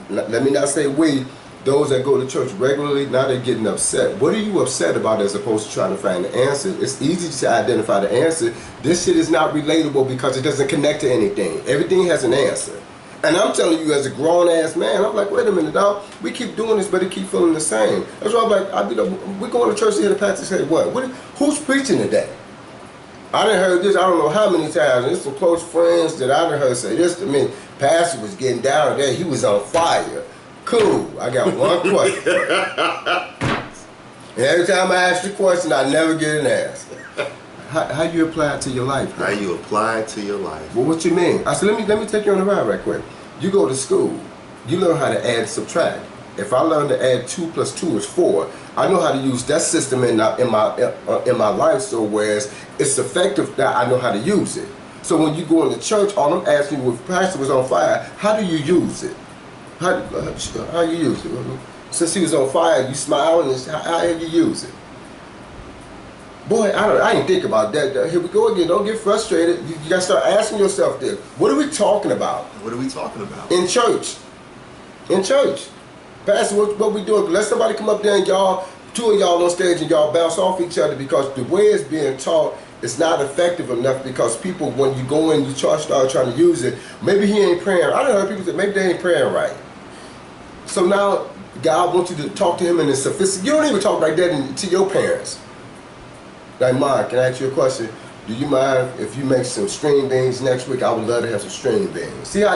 let me not say we. Those that go to church regularly, now they're getting upset. What are you upset about as opposed to trying to find the answer? It's easy to identify the answer. This shit is not relatable because it doesn't connect to anything. Everything has an answer. And I'm telling you, as a grown-ass man, I'm like, wait a minute, dog. We keep doing this, but it keep feeling the same. That's why I'm like, we're going to church to hear the pastor say, who's preaching today? I done heard this, I don't know how many times. There's some close friends that I done heard say this to me. Pastor was getting down there. He was on fire. Cool. I got one question. And every time I ask the question, I never get an answer. How you apply it to your life?
How you apply it to your life.
Well, what you mean? I said, let me take you on a ride right quick. You go to school. You learn how to add and subtract. If I learn to add 2 plus 2 is 4, I know how to use that system in my life. So whereas it's effective, that I know how to use it. So when you go into church, all I'm asking you, if pastor was on fire, how do you use it? How you use it? Since he was on fire, you smile, and how you use it? Boy, I didn't think about that. Here we go again. Don't get frustrated. You got to start asking yourself this. What are we talking about?
What are we talking about?
In church. In church. Pastor, what we doing? Let somebody come up there and y'all, 2 of y'all on stage, and y'all bounce off each other, because the way it's being taught is not effective enough, because people, when you go in, you start trying to use it, maybe he ain't praying. I done heard people say, maybe they ain't praying right. So now, God wants you to talk to him in a sophisticated, you don't even talk like that to your parents. Like, Mom, can I ask you a question? Do you mind if you make some string beans next week? I would love to have some string beans. See how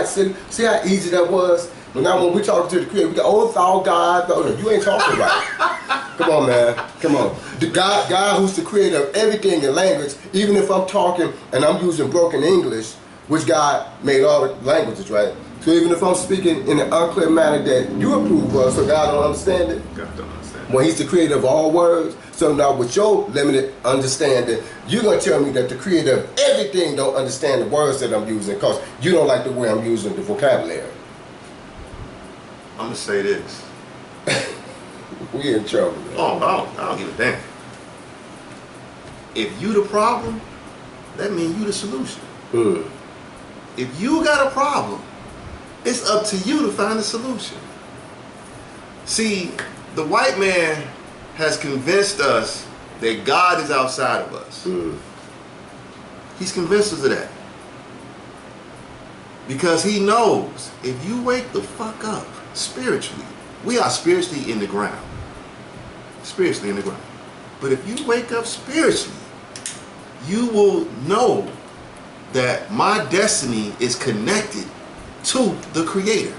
easy that was? But now when we talk to the Creator, we go, oh, it's all God. No, you ain't talking right. Come on, man. Come on. The God who's the creator of everything in language, even if I'm talking and I'm using broken English, which God made all the languages, right? So even if I'm speaking in an unclear manner that you approve of, so God don't understand it.
God don't understand.
When he's the creator of all words. So now with your limited understanding, you're going to tell me that the creator of everything don't understand the words that I'm using, because you don't like the way I'm using the vocabulary.
I'm going to say this.
We in trouble, man.
Oh, I don't give a damn. If you the problem, that means you the solution. If you got a problem, it's up to you to find a solution. See, the white man has convinced us that God is outside of us. He's convinced us of that. Because he knows if you wake the fuck up spiritually, We are spiritually in the ground. Spiritually in the ground. But if you wake up spiritually, you will know that my destiny is connected to the Creator.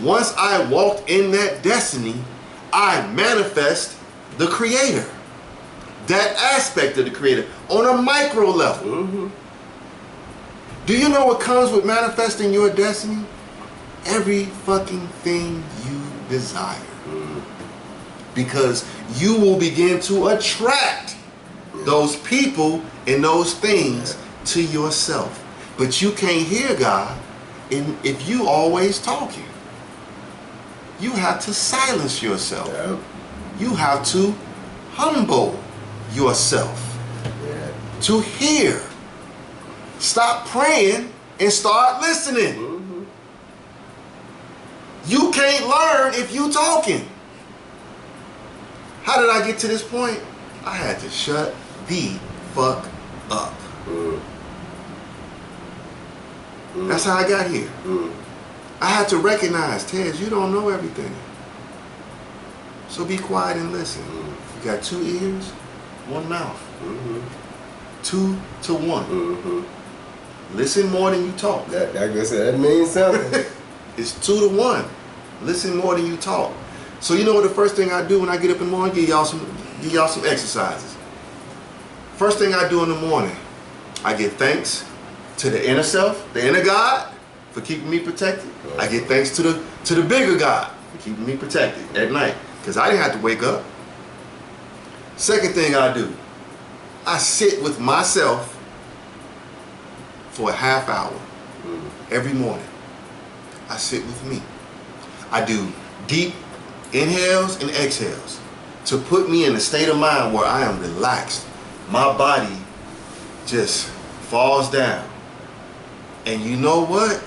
Once I walked in that destiny, I manifest the Creator. That aspect of the Creator on a micro level.
Mm-hmm.
Do you know what comes with manifesting your destiny? Every fucking thing you desire. Because you will begin to attract those people and those things to yourself. But you can't hear God if you always talking. You have to silence yourself.
Yeah.
You have to humble yourself to hear. Stop praying and start listening.
Mm-hmm.
You can't learn if you talking. How did I get to this point? I had to shut the fuck up. That's how I got here. I had to recognize, Tez, you don't know everything. So be quiet and listen. You got 2 ears, 1 mouth. 2 to 1. Listen more than you talk.
That means something.
It's 2 to 1. Listen more than you talk. So you know what the first thing I do when I get up in the morning? Give y'all some exercises. First thing I do in the morning, I give thanks to the inner self, the inner God, for keeping me protected. I give thanks to the bigger God for keeping me protected at night, because I didn't have to wake up. Second thing I do, I sit with myself for a half hour every morning. I sit with me. I do deep inhales and exhales to put me in a state of mind where I am relaxed. My body just falls down. And you know what?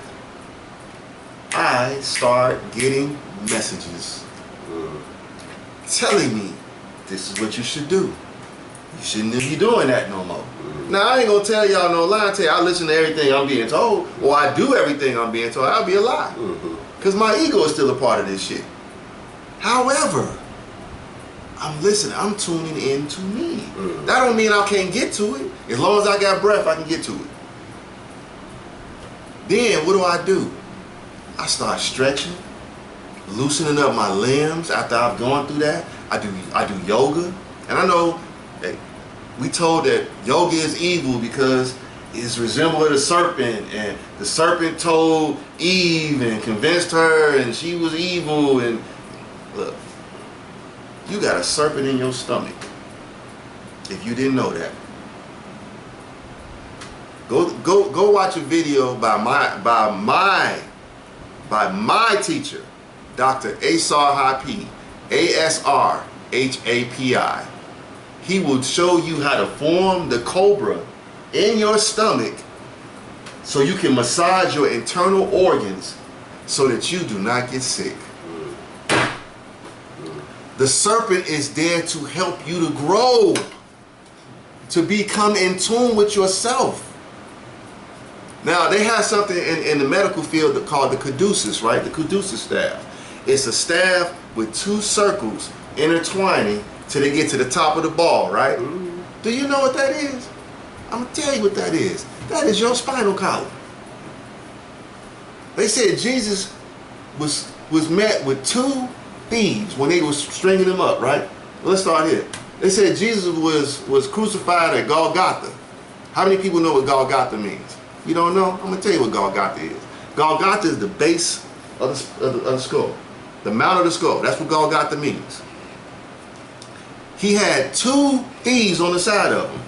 I start getting messages telling me this is what you should do. You shouldn't be doing that no more. Now, I ain't gonna tell y'all no lie. Tell you I listen to everything I'm being told, or I do everything I'm being told. That'll be a lie. Because my ego is still a part of this shit. However, I'm listening. I'm tuning in to me. That don't mean I can't get to it. As long as I got breath, I can get to it. Then, what do? I start stretching, loosening up my limbs after I've gone through that. I do yoga. And I know that we told that yoga is evil because it's resembling a serpent, and the serpent told Eve and convinced her and she was evil. And look, you got a serpent in your stomach. If you didn't know that, go watch a video by my teacher, Dr. Asarhapi, Asrhapi. He will show you how to form the cobra in your stomach so you can massage your internal organs so that you do not get sick. The serpent is there to help you to grow, to become in tune with yourself. Now, they have something in the medical field called the caduceus, right? The caduceus staff. It's a staff with 2 circles intertwining till they get to the top of the ball, right? Do you know what that is? I'm going to tell you what that is. That is your spinal column. They said Jesus was met with 2 thieves when they were stringing him up, right? Well, let's start here. They said Jesus was crucified at Golgotha. How many people know what Golgotha means? You don't know? I'm going to tell you what Golgotha is. Golgotha is the base of the skull. The mount of the skull. That's what Golgotha means. He had 2 thieves on the side of him.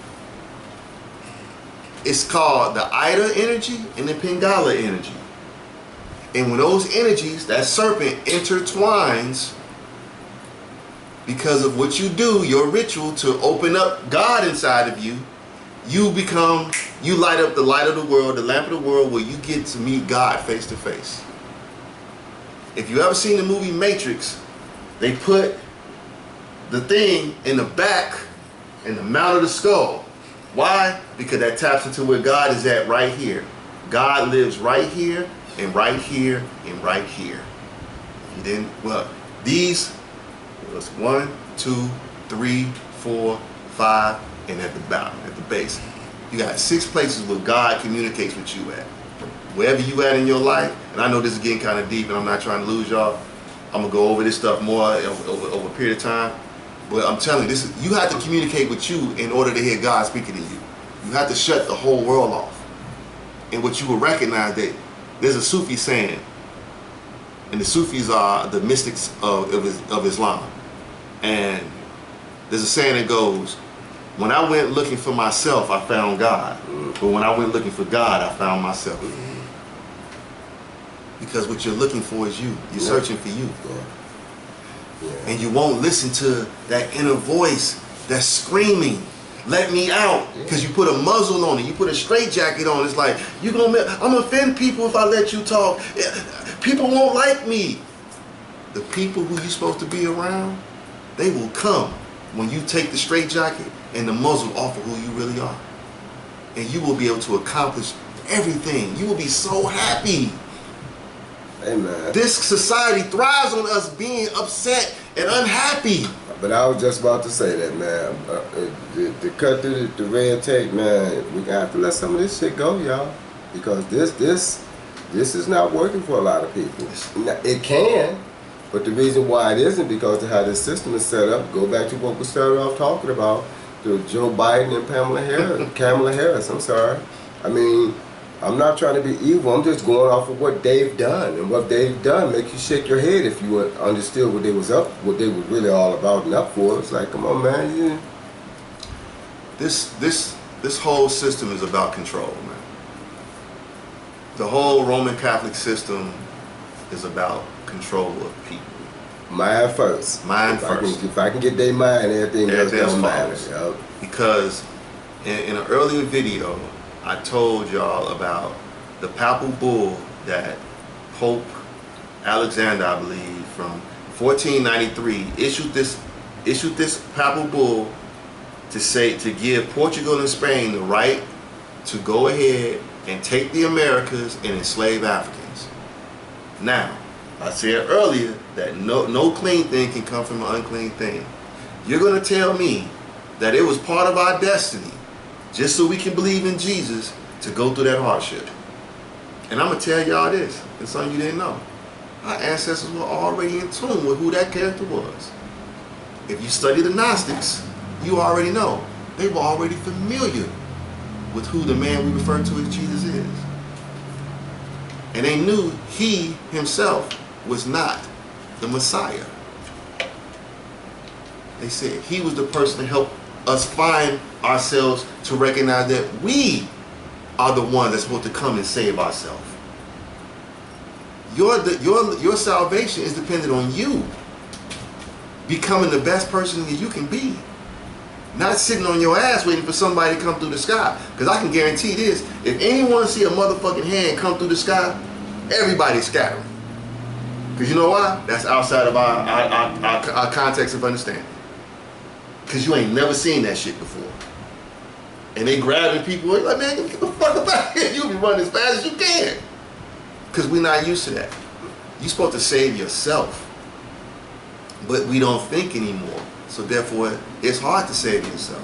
It's called the Ida energy and the Pingala energy. And when those energies, that serpent intertwines because of what you do, your ritual to open up God inside of you, you light up the light of the world, the lamp of the world, where you get to meet God face to face. If you ever seen the movie Matrix, they put the thing in the back, in the mount of the skull. Why? Because that taps into where God is at right here. God lives right here, and right here, and right here. If you didn't, well, these was 1, 2, 3, 4, 5, and at the bottom, at the base. You got 6 places where God communicates with you at. Wherever you at in your life, and I know this is getting kind of deep and I'm not trying to lose y'all. I'm gonna go over this stuff more over a period of time. But I'm telling you, you have to communicate with you in order to hear God speaking to you. You have to shut the whole world off. And what you will recognize that there's a Sufi saying, and the Sufis are the mystics of Islam. And there's a saying that goes, when I went looking for myself, I found God. But when I went looking for God, I found myself. Because what you're looking for is you. You're searching for you. And you won't listen to that inner voice that's screaming, let me out. Because you put a muzzle on it. You put a straitjacket on. It's like, I'm going to offend people if I let you talk. People won't like me. The people who you're supposed to be around, they will come when you take the straitjacket and the muzzle off of who you really are. And you will be able to accomplish everything. You will be so happy.
Amen.
This society thrives on us being upset and unhappy.
But I was just about to say that, man. To cut through the red tape, man, we got to let some of this shit go, y'all. Because this is not working for a lot of people. It can, but the reason why it isn't because of how this system is set up. Go back to what we started off talking about, to Joe Biden and Kamala Harris. I'm sorry. I mean, I'm not trying to be evil. I'm just going off of what they've done, and what they've done makes you shake your head if you understood what they were really all about and up for. It's like, come on, man. Yeah.
This whole system is about control, man. The whole Roman Catholic system is about control of people.
Mind first. If I can get their mind, everything else don't matter. Yep.
Because in an earlier video, I told y'all about the papal bull that Pope Alexander, I believe, from 1493 issued this papal bull to give Portugal and Spain the right to go ahead and take the Americas and enslave Africans. Now, I said earlier that no clean thing can come from an unclean thing. You're going to tell me that it was part of our destiny, just so we can believe in Jesus, to go through that hardship. And I'm going to tell y'all this, and something you didn't know. Our ancestors were already in tune with who that character was. If you study the Gnostics, you already know. They were already familiar with who the man we refer to as Jesus is. And they knew he himself was not the Messiah. They said he was the person to help us find ourselves, to recognize that we are the ones that's supposed to come and save ourselves. Your salvation is dependent on you becoming the best person that you can be. Not sitting on your ass waiting for somebody to come through the sky. Because I can guarantee this, if anyone see a motherfucking hand come through the sky, everybody's scattering. Because you know why? That's outside of our context of understanding. Because you ain't never seen that shit before. And they grabbing people, like, man, get the fuck up out here. You be running as fast as you can. Because we're not used to that. You're supposed to save yourself. But we don't think anymore. So therefore, it's hard to save yourself.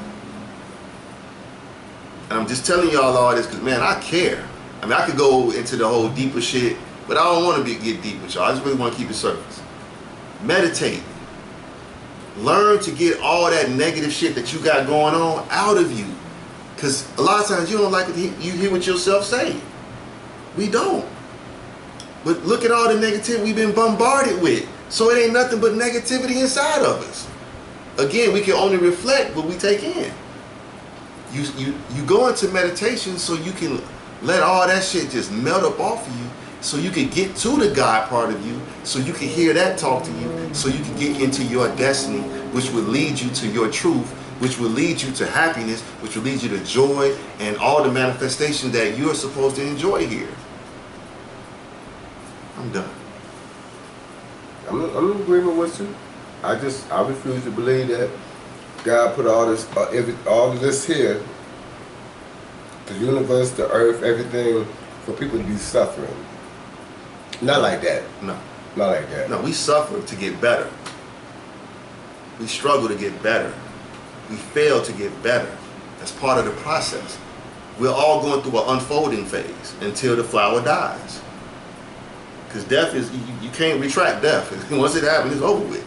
And I'm just telling y'all all this because, man, I care. I mean, I could go into the whole deeper shit, but I don't want to get deep with y'all. I just really want to keep it surface. Meditate. Learn to get all that negative shit that you got going on out of you. Because a lot of times you don't like it, you hear what yourself say. We don't. But look at all the negativity we've been bombarded with. So it ain't nothing but negativity inside of us. Again, we can only reflect what we take in. You go into meditation so you can let all that shit just melt up off of you, so you can get to the God part of you, so you can hear that talk to you, so you can get into your destiny, which will lead you to your truth, which will lead you to happiness, which will lead you to joy and all the manifestations that you're supposed to enjoy here. I'm done.
I'm in agreement with you. I refuse to believe that God put all of this here, the universe, the earth, everything, for people to be suffering. Not like that.
No.
Not like that.
No, we suffer to get better. We struggle to get better. We fail to get better. That's part of the process. We're all going through an unfolding phase until the flower dies. Because death is, you can't retract death. Once it happens, it's over with.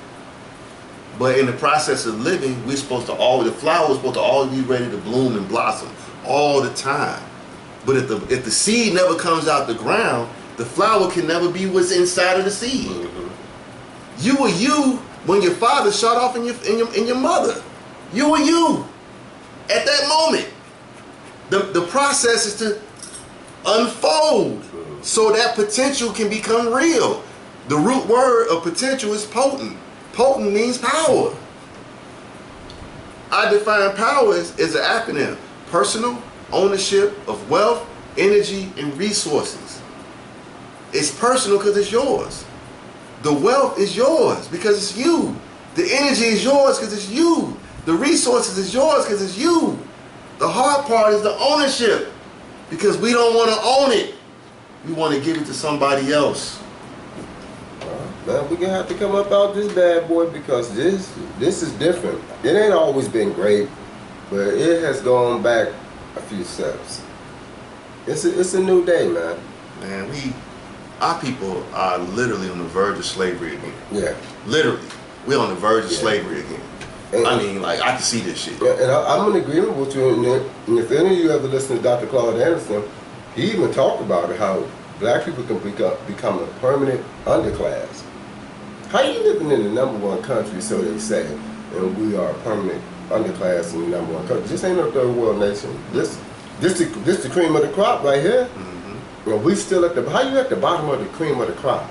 But in the process of living, we're supposed to always, the flower is supposed to always be ready to bloom and blossom all the time. But if the seed never comes out the ground, the flower can never be what's inside of the seed. Mm-hmm. You were you when your father shot off in your mother. You were you at that moment. The process is to unfold so that potential can become real. The root word of potential is potent. Potent means power. I define power as an acronym: personal ownership of wealth, energy, and resources. It's personal because it's yours. The wealth is yours because it's you. The energy is yours because it's you. The resources is yours because it's you. The hard part is the ownership, because we don't want to own it. We want to give it to somebody else.
Man, we're gonna have to come up out this bad boy, because this is different. It ain't always been great, but it has gone back a few steps. It's a new day, man.
Man, our people are literally on the verge of slavery again.
Yeah.
Literally. We're on the verge of slavery again. And, I mean, like, I can see this shit.
Yeah, and I'm in agreement with you. And if any of you ever listen to Dr. Claude Anderson, he even talked about how black people can become a permanent underclass. How you living in the #1 country, so they say, and we are a permanent underclass in the #1 country? This ain't no third world nation. This the cream of the crop right here. Mm-hmm. And we still at how you at the bottom of the cream of the crop?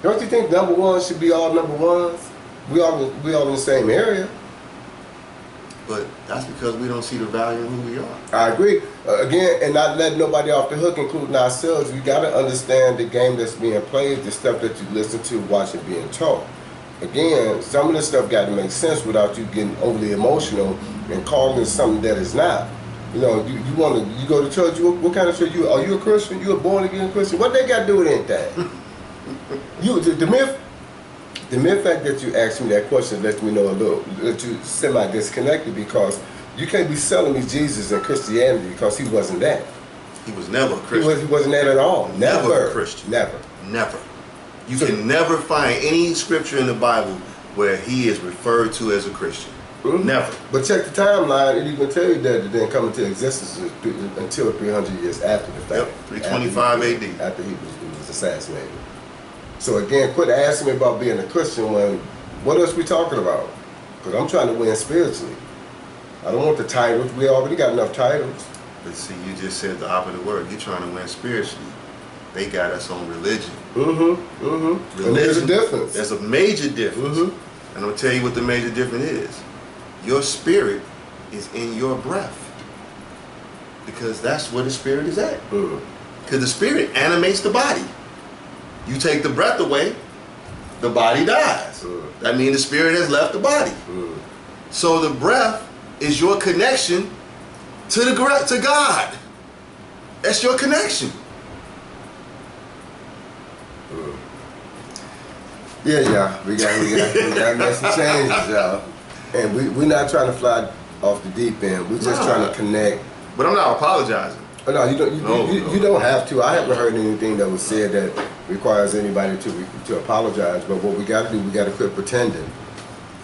Don't you think #1 should be all #1s? We all in the same area.
But that's because we don't see the value in who we are.
I agree. Again, and not letting nobody off the hook, including ourselves. We got to understand the game that's being played, the stuff that you listen to, watch it being taught. Again, some of this stuff got to make sense without you getting overly emotional and calling it something that is not. You know, you go to church. What kind of church you? Are you a Christian? You a born again Christian? What they got to do with anything? The mere fact that you asked me that question lets me know a little that you semi-disconnected, because you can't be selling me Jesus and Christianity, because he wasn't that.
He was never a Christian.
He wasn't that at all.
Never a Christian.
Never.
You can never find any scripture in the Bible where he is referred to as a Christian. Mm-hmm. Never.
But check the timeline. It even tell you that it didn't come into existence until 300 years after the fact.
Yep, 325 AD.
After he was assassinated. So again, quit asking me about being a Christian when, what else we talking about? Because I'm trying to win spiritually. I don't want the titles. We already got enough titles.
But see, you just said the opposite word. You're trying to win spiritually. They got us on religion.
Mm-hmm. Mm-hmm.
Religion.
And there's a difference.
There's a major difference. Mm-hmm. And I'm going to tell you what the major difference is. Your spirit is in your breath. Because that's where the spirit is at. Because the spirit animates the body. You take the breath away, the body dies. That means the spirit has left the body. So the breath is your connection to God. That's your connection.
Yeah, we got to make some changes, y'all. And we're not trying to fly off the deep end. We're just trying to connect.
But I'm not apologizing.
Oh, no, you don't. You don't have to. I haven't heard anything that was said that requires anybody to apologize. But what we got to do, we got to quit pretending.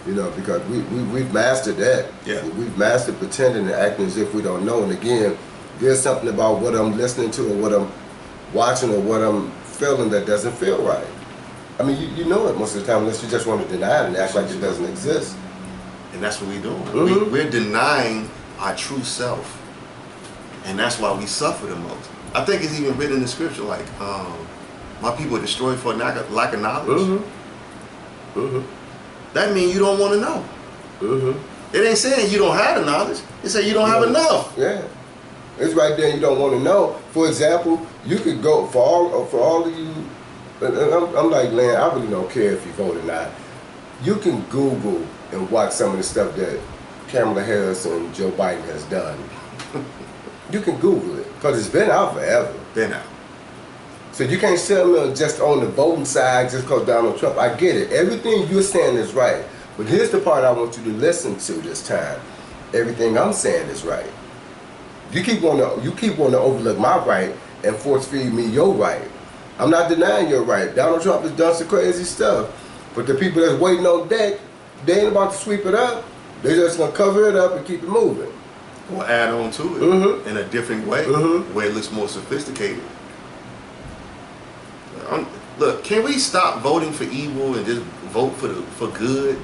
You know, because we've mastered that.
Yeah.
We've mastered pretending and acting as if we don't know. And again, there's something about what I'm listening to or what I'm watching or what I'm feeling that doesn't feel right. I mean, you know it most of the time, unless you just want to deny it and act like it doesn't exist.
And that's what we're doing.
Mm-hmm.
We're denying our true self. And that's why we suffer the most. I think it's even written in the scripture, like, my people are destroyed for lack of knowledge.
Mm-hmm. Mm-hmm.
That means you don't want to know.
Mm-hmm.
It ain't saying you don't have the knowledge. It says you don't have enough.
Yeah. It's right there, you don't want to know. For example, you could go, for all of you, and I'm like, Len, I really don't care if you vote or not. You can Google and watch some of the stuff that Kamala Harris and Joe Biden has done. You can Google it, because it's been out forever.
Been out.
So you can't sell me just on the voting side just because Donald Trump. I get it. Everything you're saying is right. But here's the part I want you to listen to this time. Everything I'm saying is right. You keep wanting to overlook my right and force feed me your right. I'm not denying your right. Donald Trump has done some crazy stuff. But the people that's waiting on deck, they ain't about to sweep it up. They're just going to cover it up and keep it moving.
Or add on to it in a different way, where it looks more sophisticated. Look, can we stop voting for evil and just vote for good?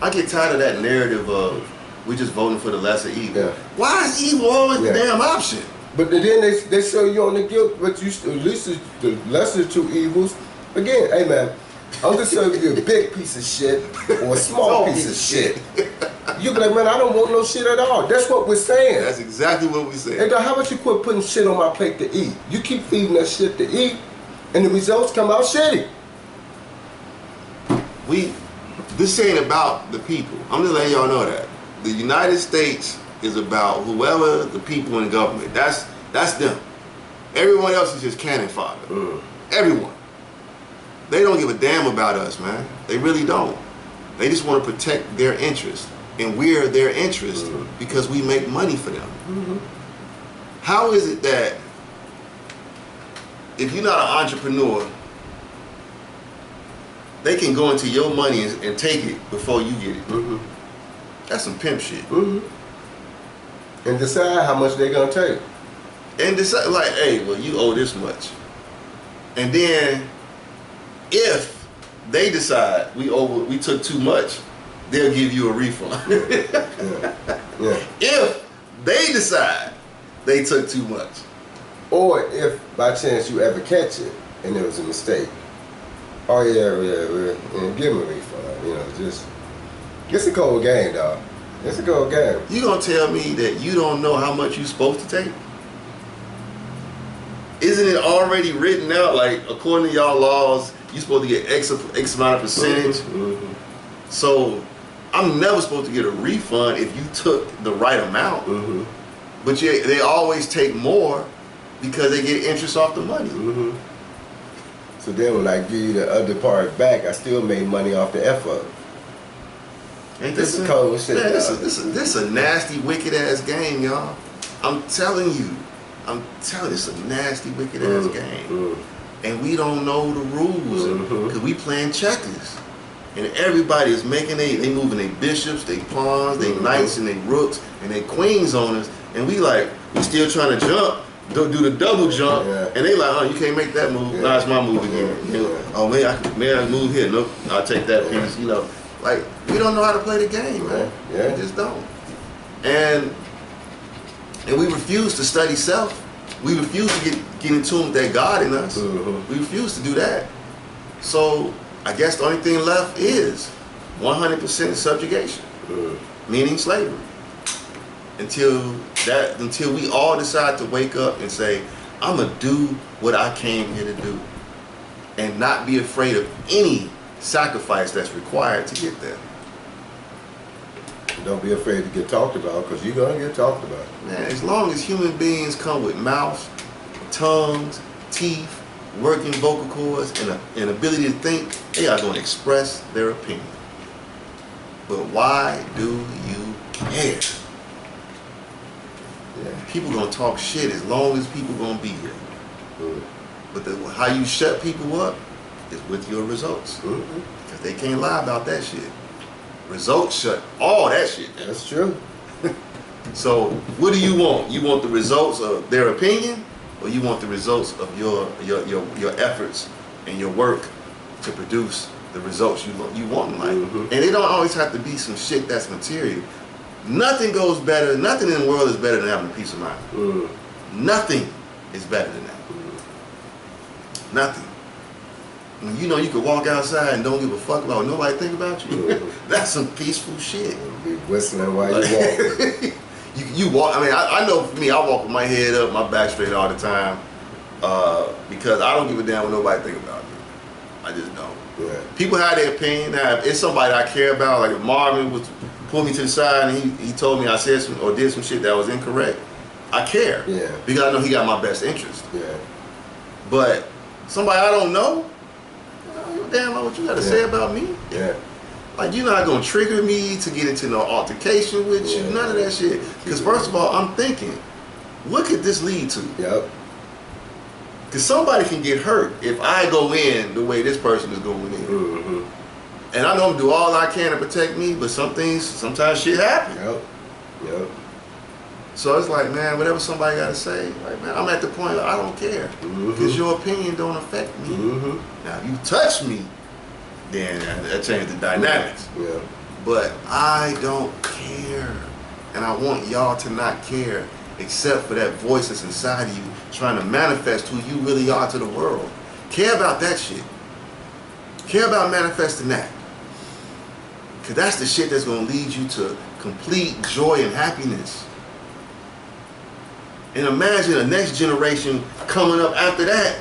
I get tired of that narrative of we just voting for the lesser evil. Yeah. Why is evil always the damn option?
But then they show you on the guilt, but you at least the lesser two evils. Again, hey man, I'm just serving you a big piece of shit or a small piece of shit. You be like, man, I don't want no shit at all. That's what we're saying.
That's exactly what we're saying.
Hey, how about you quit putting shit on my plate to eat? You keep feeding that shit to eat, and the results come out shitty.
This ain't about the people. I'm just letting y'all know that. The United States is about whoever the people in government. That's them. Everyone else is just cannon fodder. Everyone. They don't give a damn about us, man. They really don't. They just want to protect their interest. And we're their interest because we make money for them. How is it that if you're not an entrepreneur, they can go into your money and take it before you get it? That's some pimp shit.
And decide how much they're going to take.
And decide, like, hey, well, you owe this much. And then if they decide we took too much, they'll give you a refund. If they decide they took too much.
Or if by chance you ever catch it and it was a mistake. Oh yeah, and give them a refund. You know, just it's a cold game, dog. It's a cold game.
You gonna tell me that you don't know how much you're supposed to take? Isn't it already written out? Like, according to y'all laws, you're supposed to get X amount of percentage. So I'm never supposed to get a refund if you took the right amount. But they always take more because they get interest off the money.
So then when I give you the other part back, I still made money off the effort.
Ain't
this is cold shit,
man, this a nasty, wicked ass game, y'all. I'm telling you, it's a nasty, wicked ass game. And we don't know the rules because we playing checkers. And everybody is making they moving their bishops, they pawns, they knights, and they rooks, and they queens on us. And we still trying to jump, do the double jump, and they like, oh, you can't make that move. Nah, it's my move again. You know, oh, man, I move here. Nope, I'll take that piece. You know, like, we don't know how to play the game, man. We just don't. And we refuse to study self. We refuse to get in tune with that God in us. We refuse to do that. So I guess the only thing left is 100% subjugation, meaning slavery. Until we all decide to wake up and say, I'm gonna do what I came here to do, and not be afraid of any sacrifice that's required to get there.
Don't be afraid to get talked about, because you're gonna get talked about.
Man, as long as human beings come with mouths, tongues, teeth, working vocal cords, and an ability to think, they are going to express their opinion. But why do you care? People gonna talk shit as long as people gonna be here. But how you shut people up is with your results. Because they can't lie about that shit. Results shut all that shit down.
That's true.
So what do you want? You want the results of their opinion, or you want the results of your efforts and your work to produce the results you want in life? And it don't always have to be some shit that's material. Nothing goes better. Nothing in the world is better than having a peace of mind. Nothing is better than that. Nothing. When you know you can walk outside and don't give a fuck about what nobody think about you, that's some peaceful shit.
Be whistling while you walk.
you walk. I mean, I know for me, I walk with my head up, my back straight all the time, because I don't give a damn what nobody think about me. I just don't. People have their opinion. Now, if it's somebody I care about, like if Marvin pulled me to the side and he told me I said some or did some shit that was incorrect, I care. Because I know he got my best interest. But somebody I don't know, damn know what you got to say about me.
Yeah.
Like, you're not going to trigger me to get into no altercation with you, none of that shit. Because first of all, I'm thinking, what could this lead to?
Yep.
Because somebody can get hurt if I go in the way this person is going in.
Mm-hmm.
And I know I'm going to do all I can to protect me, but sometimes shit happens.
Yep. Yep.
So it's like, man, whatever somebody got to say, like, man, I'm at the point where I don't care. Because your opinion don't affect me. Now, if you touch me, then that changes the dynamics.
Yeah.
But I don't care. And I want y'all to not care, except for that voice that's inside of you trying to manifest who you really are to the world. Care about that shit. Care about manifesting that. Because that's the shit that's going to lead you to complete joy and happiness. And imagine a next generation coming up after that,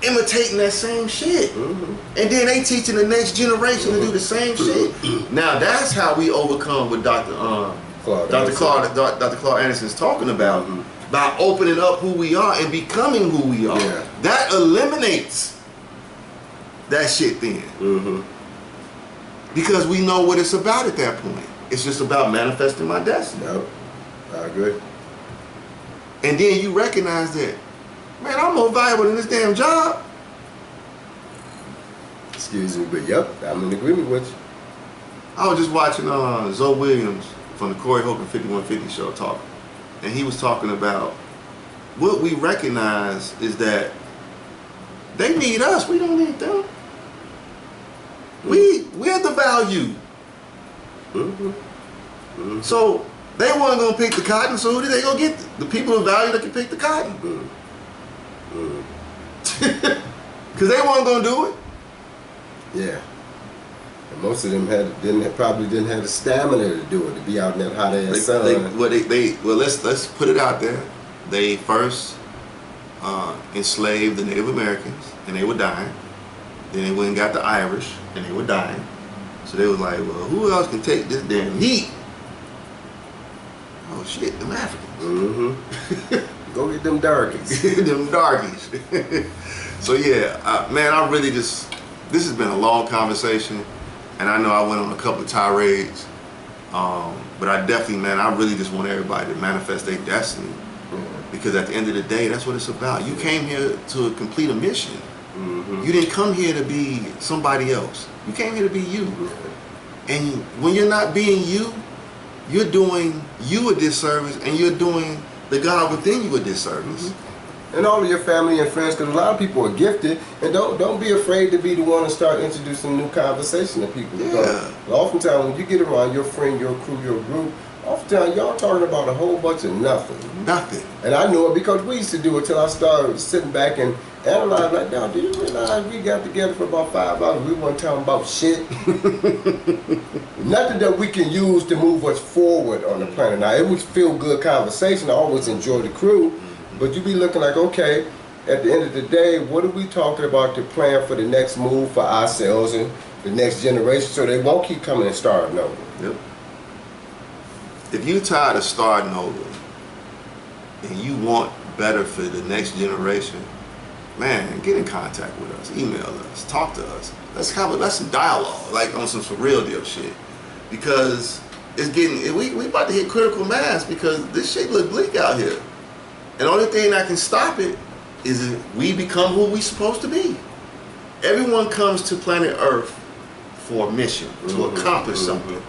imitating that same shit. And then they teaching the next generation to do the same shit. Now that's how we overcome what Dr. Claude Anderson is talking about. By opening up who we are and becoming who we are.
Yeah.
That eliminates that shit then. Because we know what it's about at that point. It's just about manifesting my destiny.
Yep. I agree.
And then you recognize that, man, I'm more valuable than this damn job.
Excuse me, but yep, I'm in agreement with you.
I was just watching Zoe Williams from the Corey Holcomb 5150 show talk. And he was talking about what we recognize is that they need us. We don't need them. We're the value. So they weren't going to pick the cotton, so who did they go get? The people of value that can pick the cotton. Because they weren't going to do it.
Yeah. And most of them probably didn't have the stamina to do it, to be out in that hot ass sun.
Let's put it out there. They first enslaved the Native Americans, and they were dying. Then they went and got the Irish, and they were dying. So they was like, well, who else can take this damn heat? Oh shit, them Africans.
Go get them darkies.
Them darkies. So yeah, man, I really this has been a long conversation, and I know I went on a couple of tirades, but I definitely, man, I really just want everybody to manifest their destiny, because at the end of the day, that's what it's about. You came here to complete a mission. You didn't come here to be somebody else. You came here to be you. And when you're not being you, you're doing you a disservice, and you're doing the God within you a disservice.
And all of your family and friends, because a lot of people are gifted, and don't be afraid to be the one to start introducing new conversation to people. Because oftentimes when you get around your friend, your crew, your group, oftentimes y'all talking about a whole bunch of nothing.
Nothing.
And I know it because we used to do it till I started sitting back and analyzing, like, now, do you realize we got together for about 5 hours, we weren't talking about shit? Nothing that we can use to move us forward on the planet. Now, it was feel-good conversation. I always enjoy the crew. But you be looking like, okay, at the end of the day, what are we talking about to plan for the next move for ourselves and the next generation, so they won't keep coming and starting over?
Yep. If you're tired of starting over and you want better for the next generation, man, get in contact with us, email us, talk to us. Let's have some dialogue, like on some real deal shit. Because it's we about to hit critical mass, because this shit look bleak out here. And the only thing that can stop it is if we become who we supposed to be. Everyone comes to planet Earth for a mission, to accomplish something.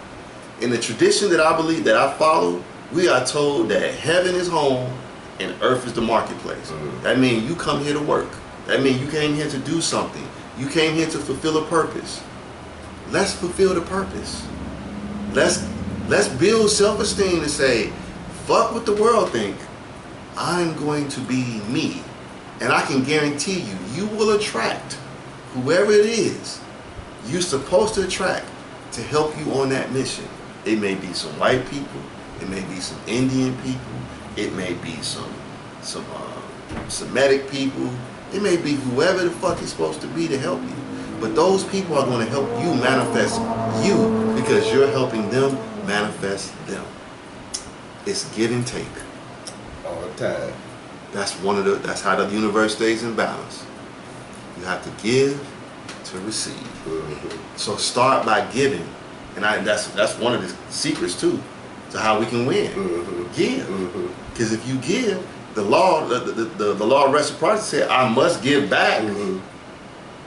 In the tradition that I believe, that I follow, we are told that heaven is home and earth is the marketplace. That means you come here to work. That means you came here to do something. You came here to fulfill a purpose. Let's fulfill the purpose. Let's build self-esteem to say, fuck what the world think. I'm going to be me. And I can guarantee you, you will attract whoever it is you're supposed to attract to help you on that mission. It may be some white people. It may be some Indian people. It may be some Semitic people. It may be whoever the fuck is supposed to be to help you. But those people are going to help you manifest you, because you're helping them manifest them. It's give and take.
All the time.
That's how the universe stays in balance. You have to give to receive. So start by giving, and that's one of the secrets too, to how we can win. Give, because if you give, the law of reciprocity said, I must give back.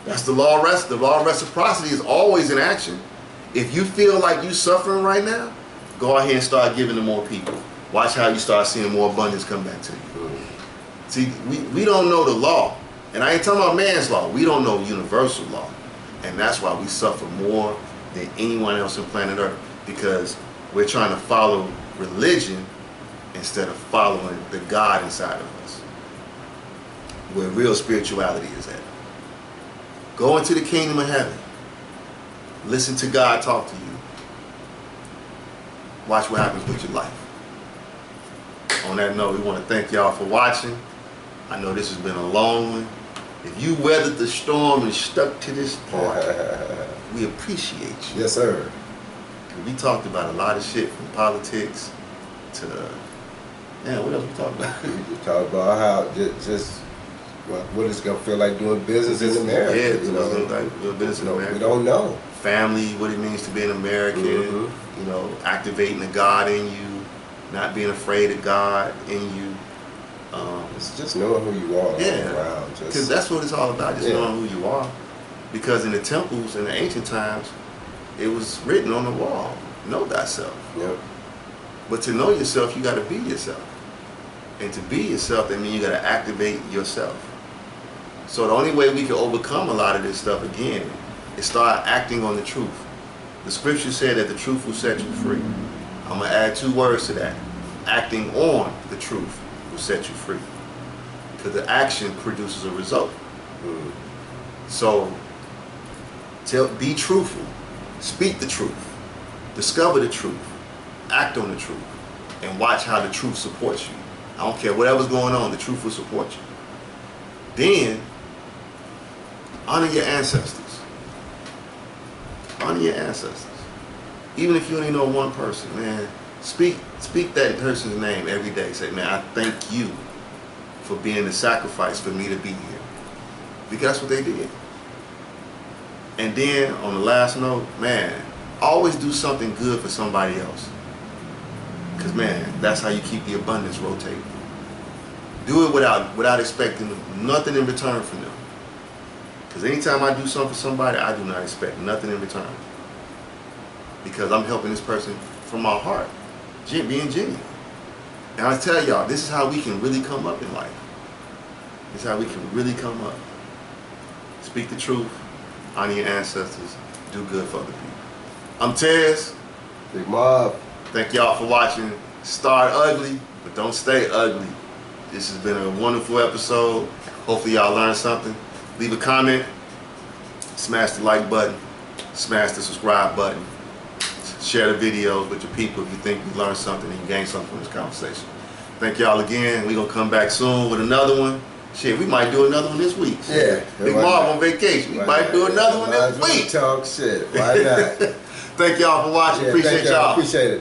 That's the law of the law of reciprocity is always in action. If you feel like you're suffering right now, go ahead and start giving to more people. Watch how you start seeing more abundance come back to you. See, we don't know the law. And I ain't talking about man's law. We don't know universal law. And that's why we suffer more than anyone else on planet Earth. Because we're trying to follow religion instead of following the God inside of us. Where real spirituality is at. Go into the kingdom of heaven. Listen to God talk to you. Watch what happens with your life. On that note, we want to thank y'all for watching. I know this has been a long one. If you weathered the storm and stuck to this part, we appreciate you.
Yes, sir.
We talked about a lot of shit from politics to, what else we talked about?
We talked about how just what it's gonna feel like doing business in America.
Yeah, you know, like doing business in America.
We don't know.
Family, what it means to be an American. You know, activating the God in you, not being afraid of God in you.
It's just knowing who you are.
Yeah, because that's what it's all about, just knowing who you are. Because in the temples in the ancient times, it was written on the wall, know thyself.
Yep.
But to know yourself, you got to be yourself. And to be yourself, that means you got to activate yourself. So the only way we can overcome a lot of this stuff, again, is start acting on the truth. The scripture said that the truth will set you free. I'm going to add 2 words to that. Acting on the truth will set you free. Because the action produces a result. So, be truthful. Speak the truth. Discover the truth. Act on the truth. And watch how the truth supports you. I don't care whatever's going on, the truth will support you. Then, honor your ancestors. Honor your ancestors. Even if you only know one person, man, speak that person's name every day. Say, man, I thank you for being the sacrifice for me to be here. Because that's what they did. And then, on the last note, man, always do something good for somebody else. Because, man, that's how you keep the abundance rotating. Do it without expecting nothing in return from them. Because anytime I do something for somebody, I do not expect nothing in return. Because I'm helping this person from my heart, being genuine. And I tell y'all, this is how we can really come up in life. This is how we can really come up. Speak the truth, honor your ancestors, do good for other people. I'm Tez.
Big Marv.
Thank y'all for watching. Start ugly, but don't stay ugly. This has been a wonderful episode. Hopefully y'all learned something. Leave a comment, smash the like button, smash the subscribe button, share the videos with your people if you think you learned something and you gained something from this conversation. Thank y'all again. We're going to come back soon with another one. Shit, we might do another one this week.
Yeah.
Big Marv on vacation. We might do another one this week.
Talk shit. Why not?
Thank y'all for watching. Appreciate y'all.
Appreciate it.